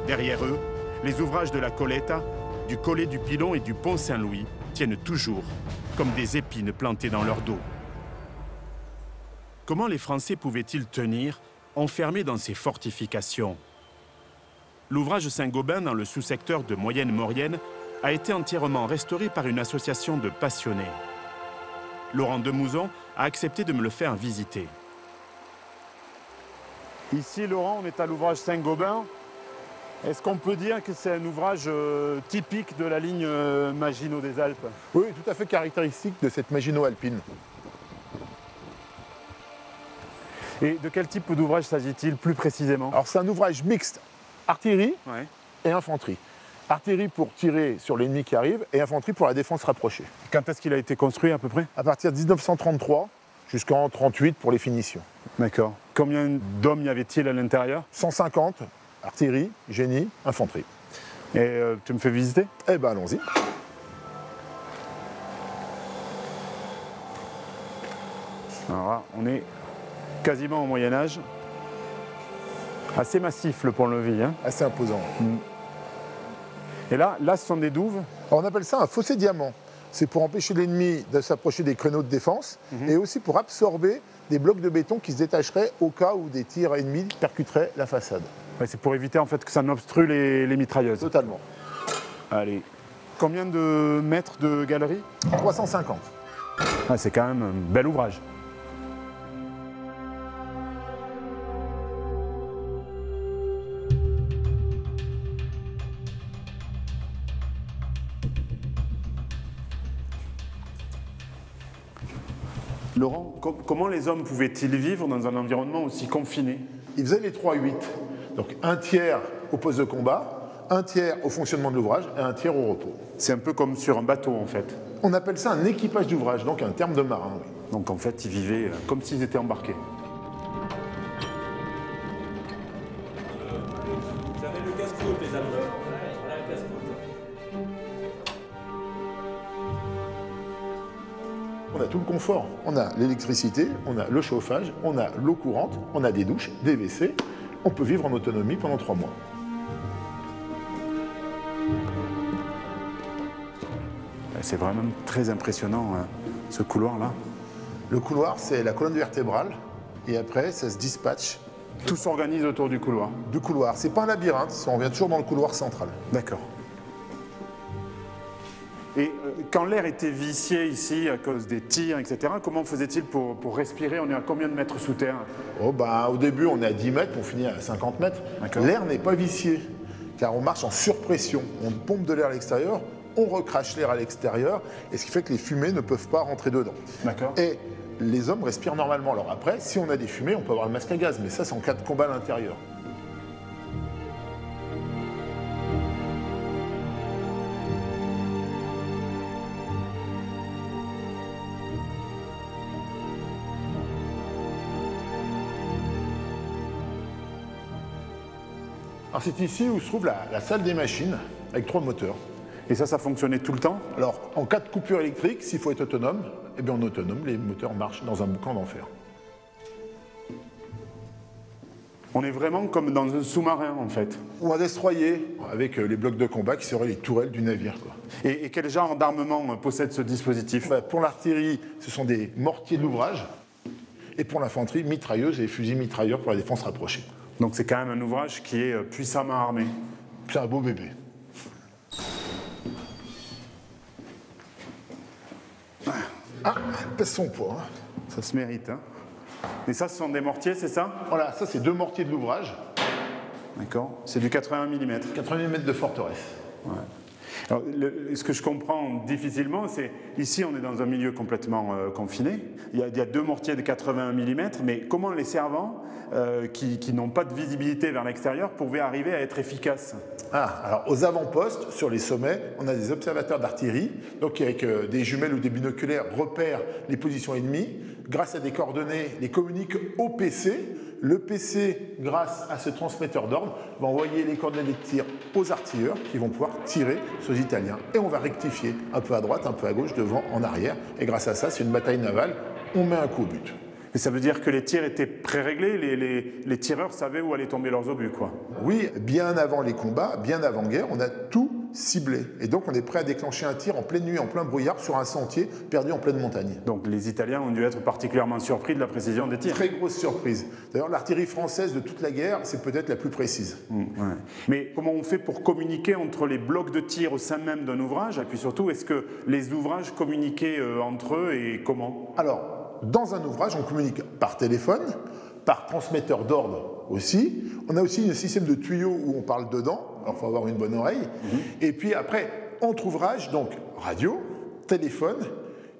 Derrière eux, les ouvrages de la Coletta, du collet du Pilon et du pont Saint-Louis tiennent toujours, comme des épines plantées dans leur dos. Comment les Français pouvaient-ils tenir, enfermés dans ces fortifications? L'ouvrage Saint-Gobain, dans le sous-secteur de Moyenne-Maurienne, a été entièrement restauré par une association de passionnés. Laurent Demouzon a accepté de me le faire visiter. Ici, Laurent, on est à l'ouvrage Saint-Gobain. Est-ce qu'on peut dire que c'est un ouvrage typique de la ligne Maginot des Alpes? Oui, tout à fait caractéristique de cette Maginot alpine. Et de quel type d'ouvrage s'agit-il plus précisément? Alors c'est un ouvrage mixte, artillerie Ouais. et infanterie. Artillerie pour tirer sur l'ennemi qui arrive et infanterie pour la défense rapprochée. Quand est-ce qu'il a été construit à peu près? À partir de 1933 jusqu'en 1938 pour les finitions. D'accord. Combien d'hommes y avait-il à l'intérieur? 150, artillerie, génie, infanterie. Et tu me fais visiter? Eh ben allons-y. Alors là, on est quasiment au Moyen-Âge. Assez massif le pont-levis. Hein. Assez imposant. Et là, ce sont des douves. Alors, on appelle ça un fossé diamant. C'est pour empêcher l'ennemi de s'approcher des créneaux de défense et aussi pour absorber des blocs de béton qui se détacheraient au cas où des tirs ennemis percuteraient la façade. Ouais, c'est pour éviter en fait que ça n'obstrue les mitrailleuses. Totalement. Allez. Combien de mètres de galerie? 350. Ah, c'est quand même un bel ouvrage. Laurent, comment les hommes pouvaient-ils vivre dans un environnement aussi confiné? Ils faisaient les 3-8. Donc un tiers au poste de combat, un tiers au fonctionnement de l'ouvrage et un tiers au repos. C'est un peu comme sur un bateau en fait. On appelle ça un équipage d'ouvrage, donc un terme de marin. Oui. Donc en fait, ils vivaient comme s'ils étaient embarqués. Vous avez le casse-croûte, les amis. Voilà le casse-croûte. On a tout le confort. On a l'électricité, on a le chauffage, on a l'eau courante, on a des douches, des WC. On peut vivre en autonomie pendant 3 mois. C'est vraiment très impressionnant, hein, ce couloir-là. Le couloir, c'est la colonne vertébrale. Et après, ça se dispatche. Tout s'organise autour du couloir. Du couloir. C'est pas un labyrinthe, on revient toujours dans le couloir central. D'accord. Et quand l'air était vicié ici à cause des tirs, etc., comment faisait-il pour respirer? On est à combien de mètres sous terre? Oh, bah, au début, on est à 10 mètres, on finit à 50 mètres. L'air n'est pas vicié, car on marche en surpression. On pompe de l'air à l'extérieur, on recrache l'air à l'extérieur, et ce qui fait que les fumées ne peuvent pas rentrer dedans. D'accord. Et les hommes respirent normalement. Alors après, si on a des fumées, on peut avoir le masque à gaz, mais ça, c'est en cas de combat à l'intérieur. Alors c'est ici où se trouve la salle des machines, avec 3 moteurs. Et ça fonctionnait tout le temps? Alors, en cas de coupure électrique, s'il faut être autonome, eh bien on est autonome, les moteurs marchent dans un boucan d'enfer. On est vraiment comme dans un sous-marin, en fait. Ou un destroyer, avec les blocs de combat qui seraient les tourelles du navire, quoi. Et quel genre d'armement possède ce dispositif? Pour l'artillerie, ce sont des mortiers d'ouvrage. Et pour l'infanterie, mitrailleuses et fusils mitrailleurs pour la défense rapprochée. Donc c'est quand même un ouvrage qui est puissamment armé. C'est un beau bébé. Ah, elle pèse son poids. Hein. Ça se mérite. Hein. Et ça, ce sont des mortiers, c'est ça? Voilà, ça c'est 2 mortiers de l'ouvrage. D'accord. C'est du 80 mm. 80 mm de forteresse. Ouais. Alors, ce que je comprends difficilement, c'est ici on est dans un milieu complètement confiné. Il y a 2 mortiers de 80 mm, mais comment les servants qui n'ont pas de visibilité vers l'extérieur pouvaient arriver à être efficaces? Alors aux avant-postes, sur les sommets, on a des observateurs d'artillerie, donc qui avec des jumelles ou des binoculaires repèrent les positions ennemies. Grâce à des coordonnées, les communiquent au PC. Le PC, grâce à ce transmetteur d'ordre, va envoyer les coordonnées de tir aux artilleurs qui vont pouvoir tirer sur les Italiens. Et on va rectifier un peu à droite, un peu à gauche, devant, en arrière. Et grâce à ça, c'est une bataille navale, on met un coup au but. Et ça veut dire que les tirs étaient pré-réglés, les tireurs savaient où allaient tomber leurs obus, quoi. Oui, bien avant les combats, bien avant-guerre, on a tout ciblé. Et donc on est prêt à déclencher un tir en pleine nuit, en plein brouillard, sur un sentier perdu en pleine montagne. Donc les Italiens ont dû être particulièrement surpris de la précision des tirs. Très grosse surprise. D'ailleurs, l'artillerie française de toute la guerre, c'est peut-être la plus précise. Ouais. Mais comment on fait pour communiquer entre les blocs de tir au sein même d'un ouvrage? Et puis surtout, est-ce que les ouvrages communiquaient entre eux et comment? Alors, dans un ouvrage, on communique par téléphone, par transmetteur d'ordre aussi. On a aussi un système de tuyaux où on parle dedans, alors il faut avoir une bonne oreille. Et puis après, entre ouvrages, donc radio, téléphone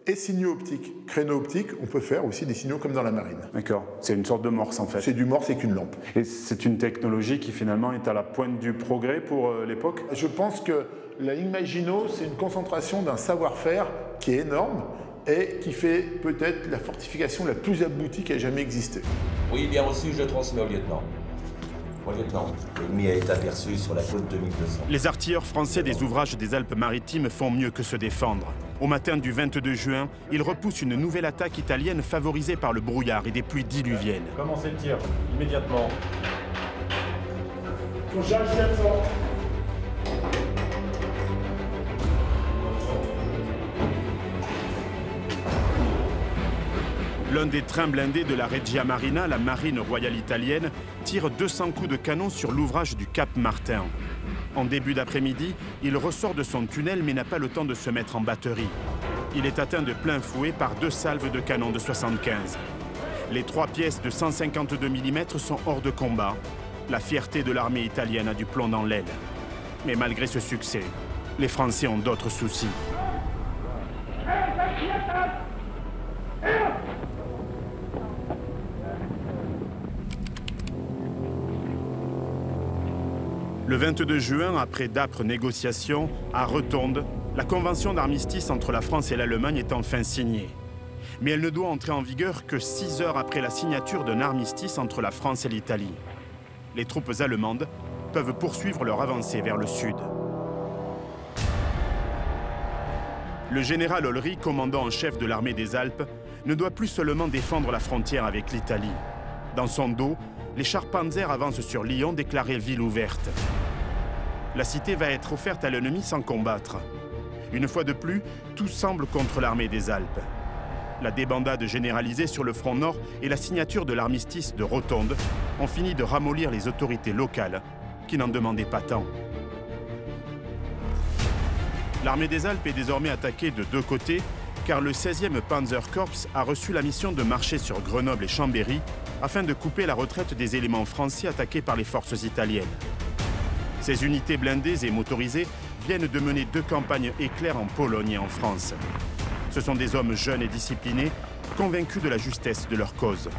et signaux optiques. Créneaux optiques, on peut faire aussi des signaux comme dans la marine. D'accord, c'est une sorte de morse en fait. C'est du morse avec une lampe. Et c'est une technologie qui finalement est à la pointe du progrès pour l'époque? Je pense que la ligne Maginot, c'est une concentration d'un savoir-faire qui est énorme et qui fait peut-être la fortification la plus aboutie qui a jamais existé. Oui, bien reçu, je transmets au lieutenant. Au lieutenant, l'ennemi est aperçu sur la côte de 1200. Les artilleurs français des ouvrages des Alpes-Maritimes font mieux que se défendre. Au matin du 22 juin, ils repoussent une nouvelle attaque italienne favorisée par le brouillard et des pluies diluviennes. Commencez le tir, immédiatement. L'un des trains blindés de la Regia Marina, la marine royale italienne, tire 200 coups de canon sur l'ouvrage du Cap Martin. En début d'après-midi, il ressort de son tunnel mais n'a pas le temps de se mettre en batterie. Il est atteint de plein fouet par 2 salves de canon de 75. Les 3 pièces de 152 mm sont hors de combat. La fierté de l'armée italienne a du plomb dans l'aile. Mais malgré ce succès, les Français ont d'autres soucis. Le 22 juin, après d'âpres négociations, à Rotonde, la convention d'armistice entre la France et l'Allemagne est enfin signée. Mais elle ne doit entrer en vigueur que 6 heures après la signature d'un armistice entre la France et l'Italie. Les troupes allemandes peuvent poursuivre leur avancée vers le sud. Le général Olry, commandant en chef de l'armée des Alpes, ne doit plus seulement défendre la frontière avec l'Italie. Dans son dos, les chars Panzer avancent sur Lyon, déclarée ville ouverte. La cité va être offerte à l'ennemi sans combattre. Une fois de plus, tout semble contre l'armée des Alpes. La débandade généralisée sur le front nord et la signature de l'armistice de Rotonde ont fini de ramollir les autorités locales qui n'en demandaient pas tant. L'armée des Alpes est désormais attaquée de 2 côtés car le 16e Panzerkorps a reçu la mission de marcher sur Grenoble et Chambéry afin de couper la retraite des éléments français attaqués par les forces italiennes. Ces unités blindées et motorisées viennent de mener 2 campagnes éclairs en Pologne et en France. Ce sont des hommes jeunes et disciplinés, convaincus de la justesse de leur cause.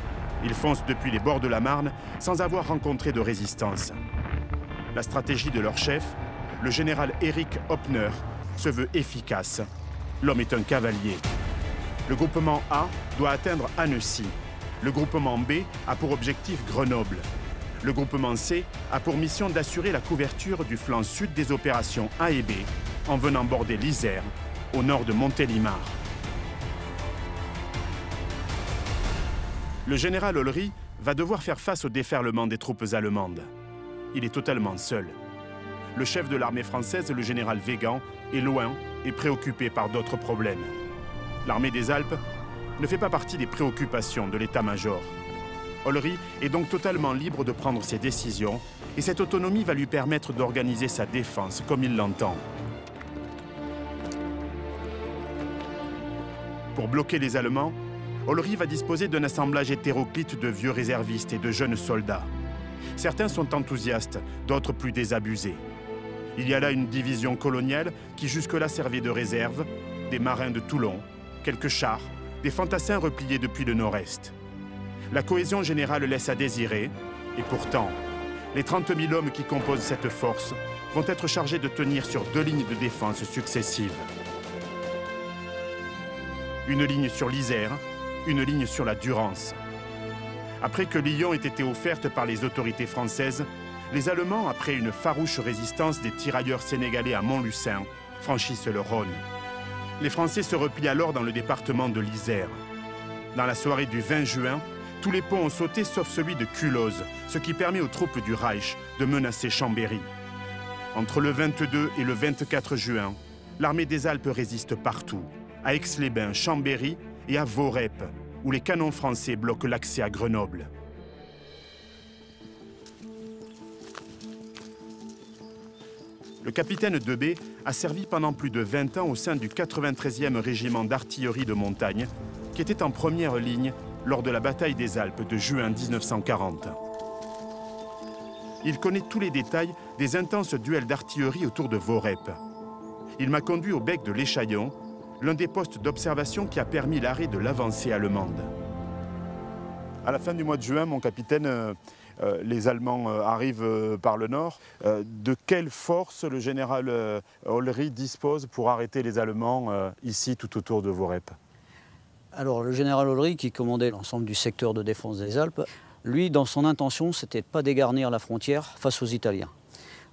Ils foncent depuis les bords de la Marne sans avoir rencontré de résistance. La stratégie de leur chef, le général Erich Hoppner, se veut efficace. L'homme est un cavalier. Le groupement A doit atteindre Annecy. Le groupement B a pour objectif Grenoble. Le groupement C a pour mission d'assurer la couverture du flanc sud des opérations A et B en venant border l'Isère, au nord de Montélimar. Le général Ollery va devoir faire face au déferlement des troupes allemandes. Il est totalement seul. Le chef de l'armée française, le général Weygand, est loin et préoccupé par d'autres problèmes. L'armée des Alpes ne fait pas partie des préoccupations de l'état-major. Ollery est donc totalement libre de prendre ses décisions et cette autonomie va lui permettre d'organiser sa défense comme il l'entend. Pour bloquer les Allemands, Ollery va disposer d'un assemblage hétéroclite de vieux réservistes et de jeunes soldats. Certains sont enthousiastes, d'autres plus désabusés. Il y a là une division coloniale qui jusque-là servait de réserve, des marins de Toulon, quelques chars, des fantassins repliés depuis le nord-est. La cohésion générale laisse à désirer, et pourtant, les 30 000 hommes qui composent cette force vont être chargés de tenir sur 2 lignes de défense successives. Une ligne sur l'Isère, une ligne sur la Durance. Après que Lyon ait été offerte par les autorités françaises, les Allemands, après une farouche résistance des tirailleurs sénégalais à Montluçon, franchissent le Rhône. Les Français se replient alors dans le département de l'Isère. Dans la soirée du 20 juin, tous les ponts ont sauté sauf celui de Culloz, ce qui permet aux troupes du Reich de menacer Chambéry. Entre le 22 et le 24 juin, l'armée des Alpes résiste partout, à Aix-les-Bains, Chambéry et à Voreppe, où les canons français bloquent l'accès à Grenoble. Le capitaine Debay a servi pendant plus de 20 ans au sein du 93e régiment d'artillerie de montagne, qui était en première ligne lors de la bataille des Alpes de juin 1940. Il connaît tous les détails des intenses duels d'artillerie autour de Voreppe. Il m'a conduit au bec de l'Échaillon, l'un des postes d'observation qui a permis l'arrêt de l'avancée allemande. À la fin du mois de juin, mon capitaine, les Allemands arrivent par le nord. De quelle force le général Ollery dispose pour arrêter les Allemands ici, tout autour de Voreppe? Alors, le général Ollery, qui commandait l'ensemble du secteur de défense des Alpes, lui, dans son intention, c'était de ne pas dégarnir la frontière face aux Italiens.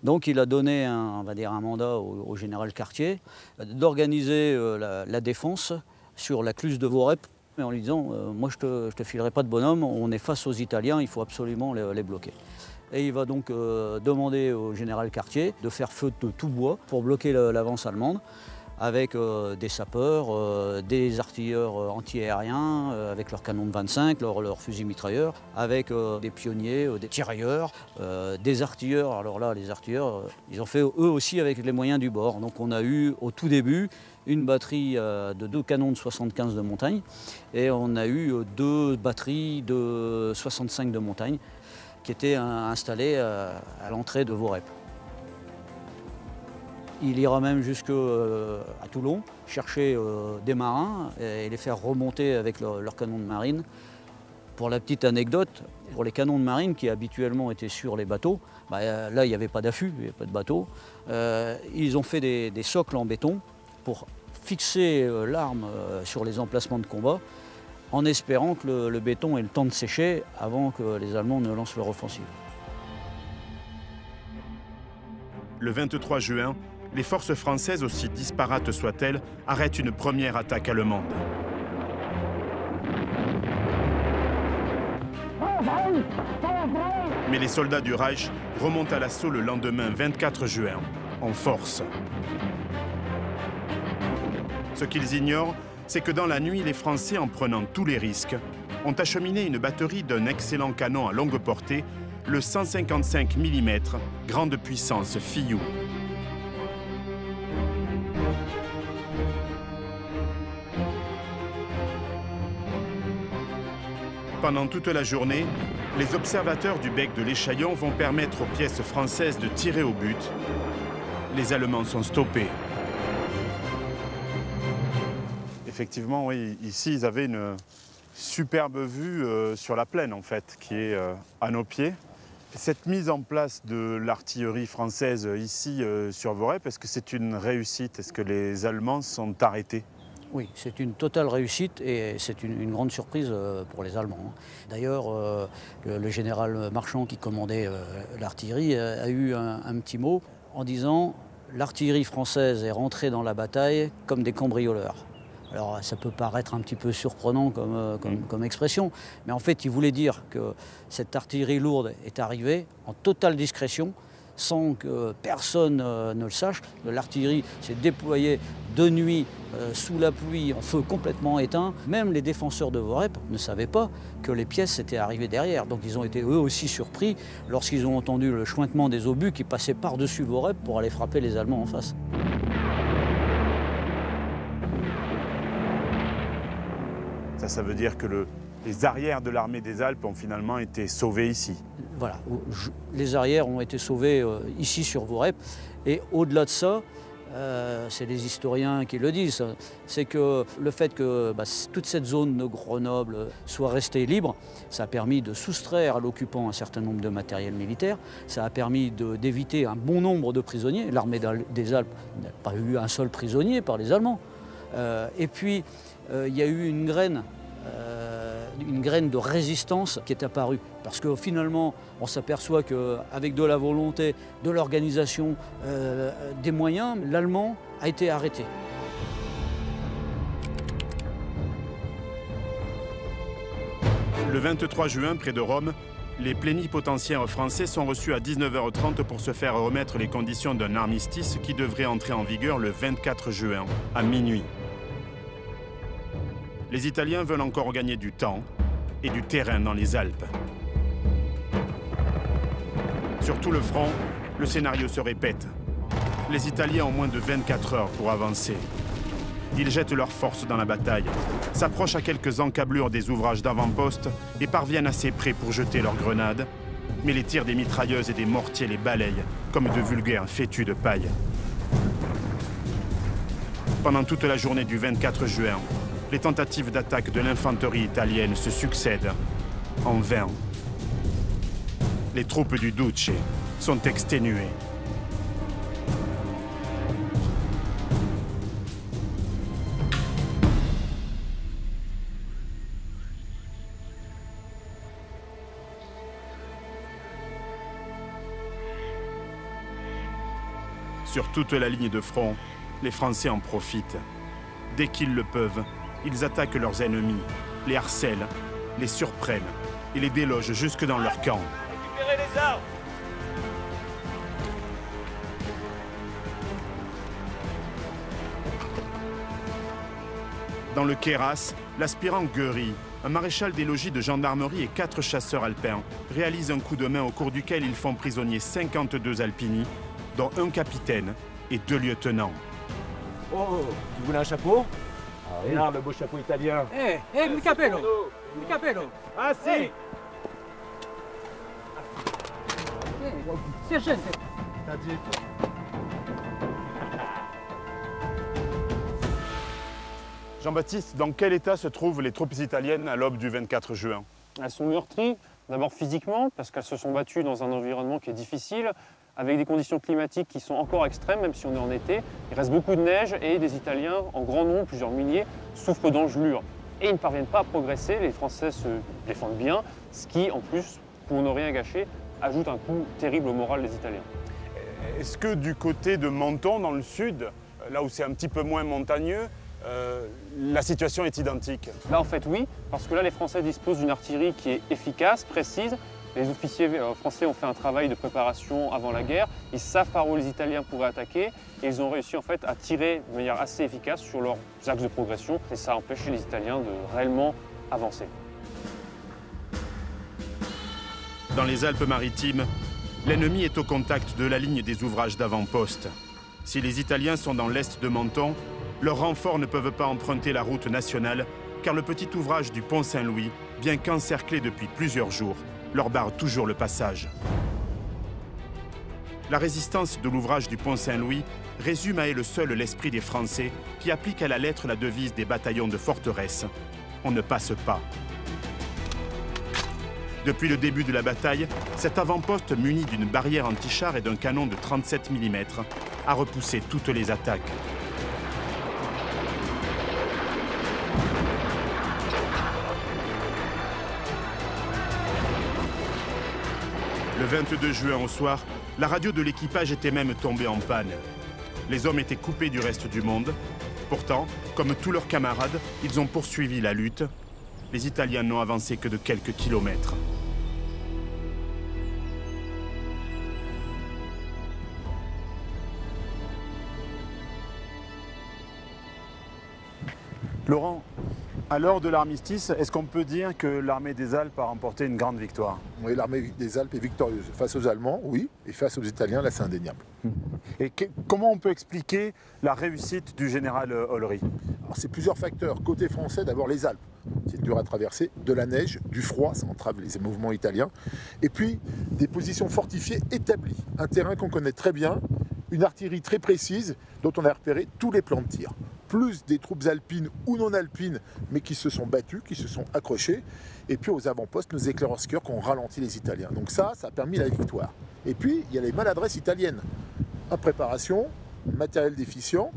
Donc il a donné un mandat au général Cartier d'organiser la défense sur la cluse de Voreppe, en lui disant moi je te filerai pas de bonhomme, on est face aux Italiens, il faut absolument les bloquer. Et il va donc demander au général Cartier de faire feu de tout bois pour bloquer l'avance allemande, avec des sapeurs, des artilleurs anti-aériens, avec leurs canons de 25, leurs fusils mitrailleurs, avec des pionniers, des tirailleurs, des artilleurs. Alors là, les artilleurs, ils ont fait eux aussi avec les moyens du bord. Donc on a eu au tout début une batterie de 2 canons de 75 de montagne et on a eu 2 batteries de 65 de montagne qui étaient installées à l'entrée de Voreppe. Il ira même jusqu'à Toulon, chercher des marins et les faire remonter avec leurs canons de marine. Pour la petite anecdote, pour les canons de marine qui habituellement étaient sur les bateaux, là il n'y avait pas d'affût, il n'y avait pas de bateau. Ils ont fait des socles en béton pour fixer l'arme sur les emplacements de combat en espérant que le béton ait le temps de sécher avant que les Allemands ne lancent leur offensive. Le 23 juin, les forces françaises, aussi disparates soient-elles, arrêtent une première attaque allemande. Mais les soldats du Reich remontent à l'assaut le lendemain 24 juin, en force. Ce qu'ils ignorent, c'est que dans la nuit, les Français, en prenant tous les risques, ont acheminé une batterie d'un excellent canon à longue portée, le 155 mm, grande puissance Fillou. Pendant toute la journée, les observateurs du bec de l'Échaillon vont permettre aux pièces françaises de tirer au but. Les Allemands sont stoppés. Effectivement, oui, ici ils avaient une superbe vue sur la plaine en fait, qui est à nos pieds. Cette mise en place de l'artillerie française ici sur Voreppe, est-ce que c'est une réussite? Est-ce que les Allemands sont arrêtés? Oui, c'est une totale réussite et c'est une grande surprise pour les Allemands. D'ailleurs, le général Marchand qui commandait l'artillerie a eu un petit mot en disant « L'artillerie française est rentrée dans la bataille comme des cambrioleurs ». Alors ça peut paraître un petit peu surprenant comme expression, mais en fait il voulait dire que cette artillerie lourde est arrivée en totale discrétion, sans que personne ne le sache. L'artillerie s'est déployée de nuit, sous la pluie, en feu complètement éteint. Même les défenseurs de Worep ne savaient pas que les pièces étaient arrivées derrière. Donc ils ont été eux aussi surpris lorsqu'ils ont entendu le chointement des obus qui passaient par-dessus Worep pour aller frapper les Allemands en face. Ça veut dire que les arrières de l'armée des Alpes ont finalement été sauvés ici. Voilà, les arrières ont été sauvés ici sur Worep. Et au-delà de ça, c'est les historiens qui le disent, c'est que le fait que toute cette zone de Grenoble soit restée libre, ça a permis de soustraire à l'occupant un certain nombre de matériel militaire, ça a permis d'éviter un bon nombre de prisonniers. L'armée des Alpes n'a pas eu un seul prisonnier par les Allemands. Et puis, il y a eu une graine de résistance qui est apparue. Parce que finalement, on s'aperçoit qu'avec de la volonté, de l'organisation, des moyens, l'Allemand a été arrêté. Le 23 juin, près de Rome, les plénipotentiaires français sont reçus à 19h30 pour se faire remettre les conditions d'un armistice qui devrait entrer en vigueur le 24 juin, à minuit. Les Italiens veulent encore gagner du temps et du terrain dans les Alpes. Sur tout le front, le scénario se répète. Les Italiens ont moins de 24 heures pour avancer. Ils jettent leurs forces dans la bataille, s'approchent à quelques encablures des ouvrages d'avant-poste et parviennent assez près pour jeter leurs grenades. Mais les tirs des mitrailleuses et des mortiers les balayent comme de vulgaires fétus de paille. Pendant toute la journée du 24 juin, les tentatives d'attaque de l'infanterie italienne se succèdent, en vain. Les troupes du Duce sont exténuées. Sur toute la ligne de front, les Français en profitent. Dès qu'ils le peuvent, ils attaquent leurs ennemis, les harcèlent, les surprennent et les délogent jusque dans leur camp. Récupérez les armes! Dans le Queyras, l'aspirant Guery, un maréchal des logis de gendarmerie et 4 chasseurs alpins, réalisent un coup de main au cours duquel ils font prisonniers 52 alpini, dont un capitaine et 2 lieutenants. Oh, tu voulais un chapeau? Regarde le beau chapeau italien. Mi capello! Mi capello! Ah si! Sergente! Jean-Baptiste, dans quel état se trouvent les troupes italiennes à l'aube du 24 juin? Elles sont meurtries, d'abord physiquement, parce qu'elles se sont battues dans un environnement qui est difficile, avec des conditions climatiques qui sont encore extrêmes, même si on est en été. Il reste beaucoup de neige et des Italiens, en grand nombre, plusieurs milliers, souffrent d'engelures. Et ils ne parviennent pas à progresser, les Français se défendent bien, ce qui, en plus, pour ne rien gâcher, ajoute un coup terrible au moral des Italiens. Est-ce que du côté de Menton, dans le sud, là où c'est un petit peu moins montagneux, la situation est identique? Là, en fait, oui, parce que là, les Français disposent d'une artillerie qui est efficace, précise. Les officiers français ont fait un travail de préparation avant la guerre. Ils savent par où les Italiens pourraient attaquer et ils ont réussi en fait à tirer de manière assez efficace sur leurs axes de progression et ça a empêché les Italiens de réellement avancer. Dans les Alpes-Maritimes, l'ennemi est au contact de la ligne des ouvrages d'avant-poste. Si les Italiens sont dans l'est de Menton, leurs renforts ne peuvent pas emprunter la route nationale car le petit ouvrage du pont Saint-Louis, bien qu'encerclé depuis plusieurs jours, leur barre toujours le passage. La résistance de l'ouvrage du pont Saint-Louis résume à elle seule l'esprit des Français qui appliquent à la lettre la devise des bataillons de forteresse. On ne passe pas. Depuis le début de la bataille, cet avant-poste muni d'une barrière anti-char et d'un canon de 37 mm a repoussé toutes les attaques. 22 juin au soir, la radio de l'équipage était même tombée en panne. Les hommes étaient coupés du reste du monde. Pourtant, comme tous leurs camarades, ils ont poursuivi la lutte. Les Italiens n'ont avancé que de quelques kilomètres. Laurent, à l'heure de l'armistice, est-ce qu'on peut dire que l'armée des Alpes a remporté une grande victoire? Oui, l'armée des Alpes est victorieuse. Face aux Allemands, oui, et face aux Italiens, là, c'est indéniable. Et comment on peut expliquer la réussite du général Olry? C'est plusieurs facteurs. Côté français, d'abord les Alpes. C'est dur à traverser, de la neige, du froid, ça entrave les mouvements italiens. Et puis, des positions fortifiées établies. Un terrain qu'on connaît très bien, une artillerie très précise, dont on a repéré tous les plans de tir. Plus des troupes alpines ou non alpines, mais qui se sont battues, qui se sont accrochées. Et puis aux avant-postes, nos éclaireurs-skieurs qui ont ralenti les Italiens. Donc ça a permis la victoire. Et puis, il y a les maladresses italiennes. Impréparation, matériel déficient,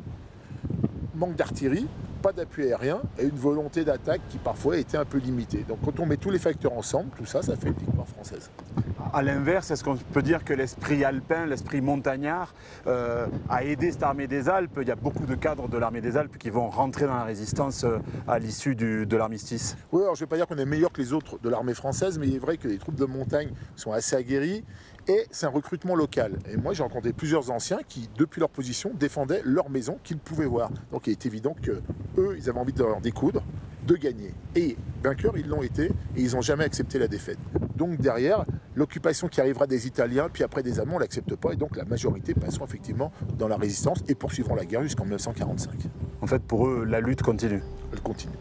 manque d'artillerie, pas d'appui aérien et une volonté d'attaque qui parfois était un peu limitée. Donc quand on met tous les facteurs ensemble, tout ça, ça fait une victoire française. À l'inverse, est-ce qu'on peut dire que l'esprit alpin, l'esprit montagnard a aidé cette armée des Alpes? Il y a beaucoup de cadres de l'armée des Alpes qui vont rentrer dans la résistance à l'issue de l'armistice. Oui, alors je ne vais pas dire qu'on est meilleur que les autres de l'armée française, mais il est vrai que les troupes de montagne sont assez aguerries et c'est un recrutement local. Et moi, j'ai rencontré plusieurs anciens qui, depuis leur position, défendaient leur maison qu'ils pouvaient voir. Donc il est évident qu'eux, ils avaient envie de leur découdre, de gagner. Et vainqueurs, ils l'ont été et ils n'ont jamais accepté la défaite. Donc derrière, l'occupation qui arrivera des Italiens, puis après des Allemands, on ne l'accepte pas. Et donc la majorité passeront effectivement dans la résistance et poursuivront la guerre jusqu'en 1945. En fait, pour eux, la lutte continue. Elle continue.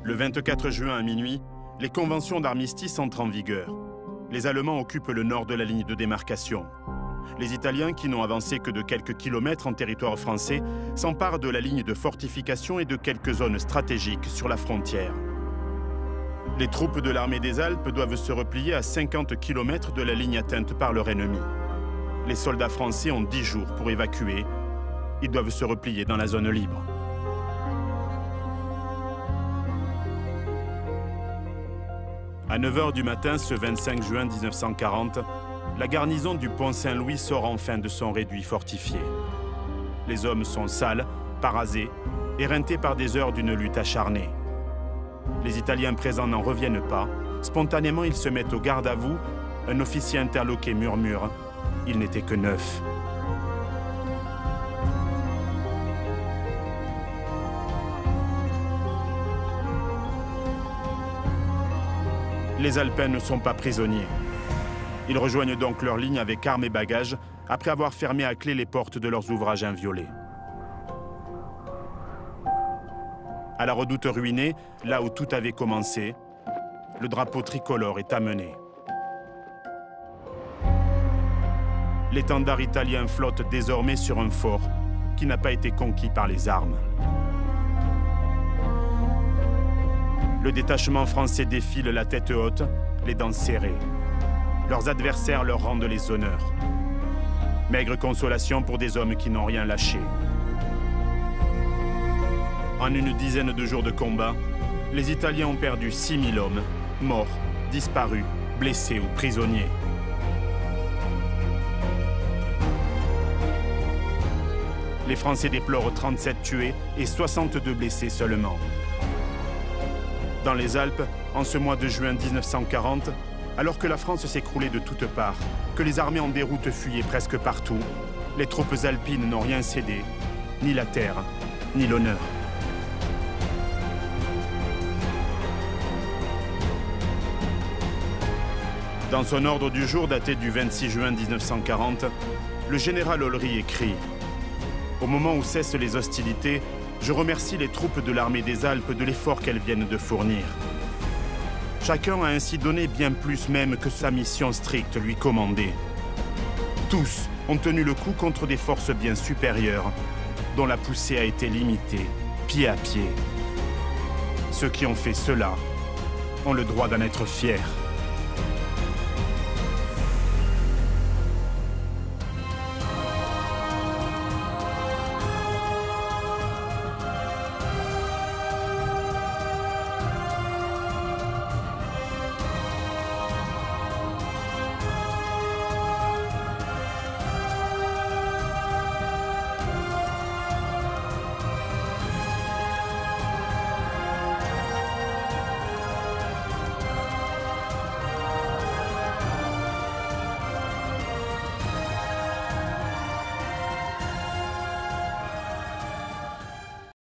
Le 24 juin à minuit, les conventions d'armistice entrent en vigueur. Les Allemands occupent le nord de la ligne de démarcation. Les Italiens, qui n'ont avancé que de quelques kilomètres en territoire français, s'emparent de la ligne de fortification et de quelques zones stratégiques sur la frontière. Les troupes de l'armée des Alpes doivent se replier à 50 km de la ligne atteinte par leur ennemi. Les soldats français ont 10 jours pour évacuer. Ils doivent se replier dans la zone libre. À 9 h du matin, ce 25 juin 1940, la garnison du Pont Saint-Louis sort enfin de son réduit fortifié. Les hommes sont sales, parasés, éreintés par des heures d'une lutte acharnée. Les Italiens présents n'en reviennent pas. Spontanément, ils se mettent au garde à vous. Un officier interloqué murmure « Il n'était que 9 ». Les Alpins ne sont pas prisonniers. Ils rejoignent donc leur ligne avec armes et bagages, après avoir fermé à clé les portes de leurs ouvrages inviolés. À la redoute ruinée, là où tout avait commencé, le drapeau tricolore est amené. L'étendard italien flotte désormais sur un fort qui n'a pas été conquis par les armes. Le détachement français défile la tête haute, les dents serrées. Leurs adversaires leur rendent les honneurs. Maigre consolation pour des hommes qui n'ont rien lâché. En une dizaine de jours de combat, les Italiens ont perdu 6000 hommes, morts, disparus, blessés ou prisonniers. Les Français déplorent 37 tués et 62 blessés seulement. Dans les Alpes, en ce mois de juin 1940, alors que la France s'écroulait de toutes parts, que les armées en déroute fuyaient presque partout, les troupes alpines n'ont rien cédé, ni la terre, ni l'honneur. Dans son ordre du jour daté du 26 juin 1940, le général Olry écrit « Au moment où cessent les hostilités, je remercie les troupes de l'armée des Alpes de l'effort qu'elles viennent de fournir. Chacun a ainsi donné bien plus même que sa mission stricte lui commandait. Tous ont tenu le coup contre des forces bien supérieures, dont la poussée a été limitée, pied à pied. Ceux qui ont fait cela ont le droit d'en être fiers. »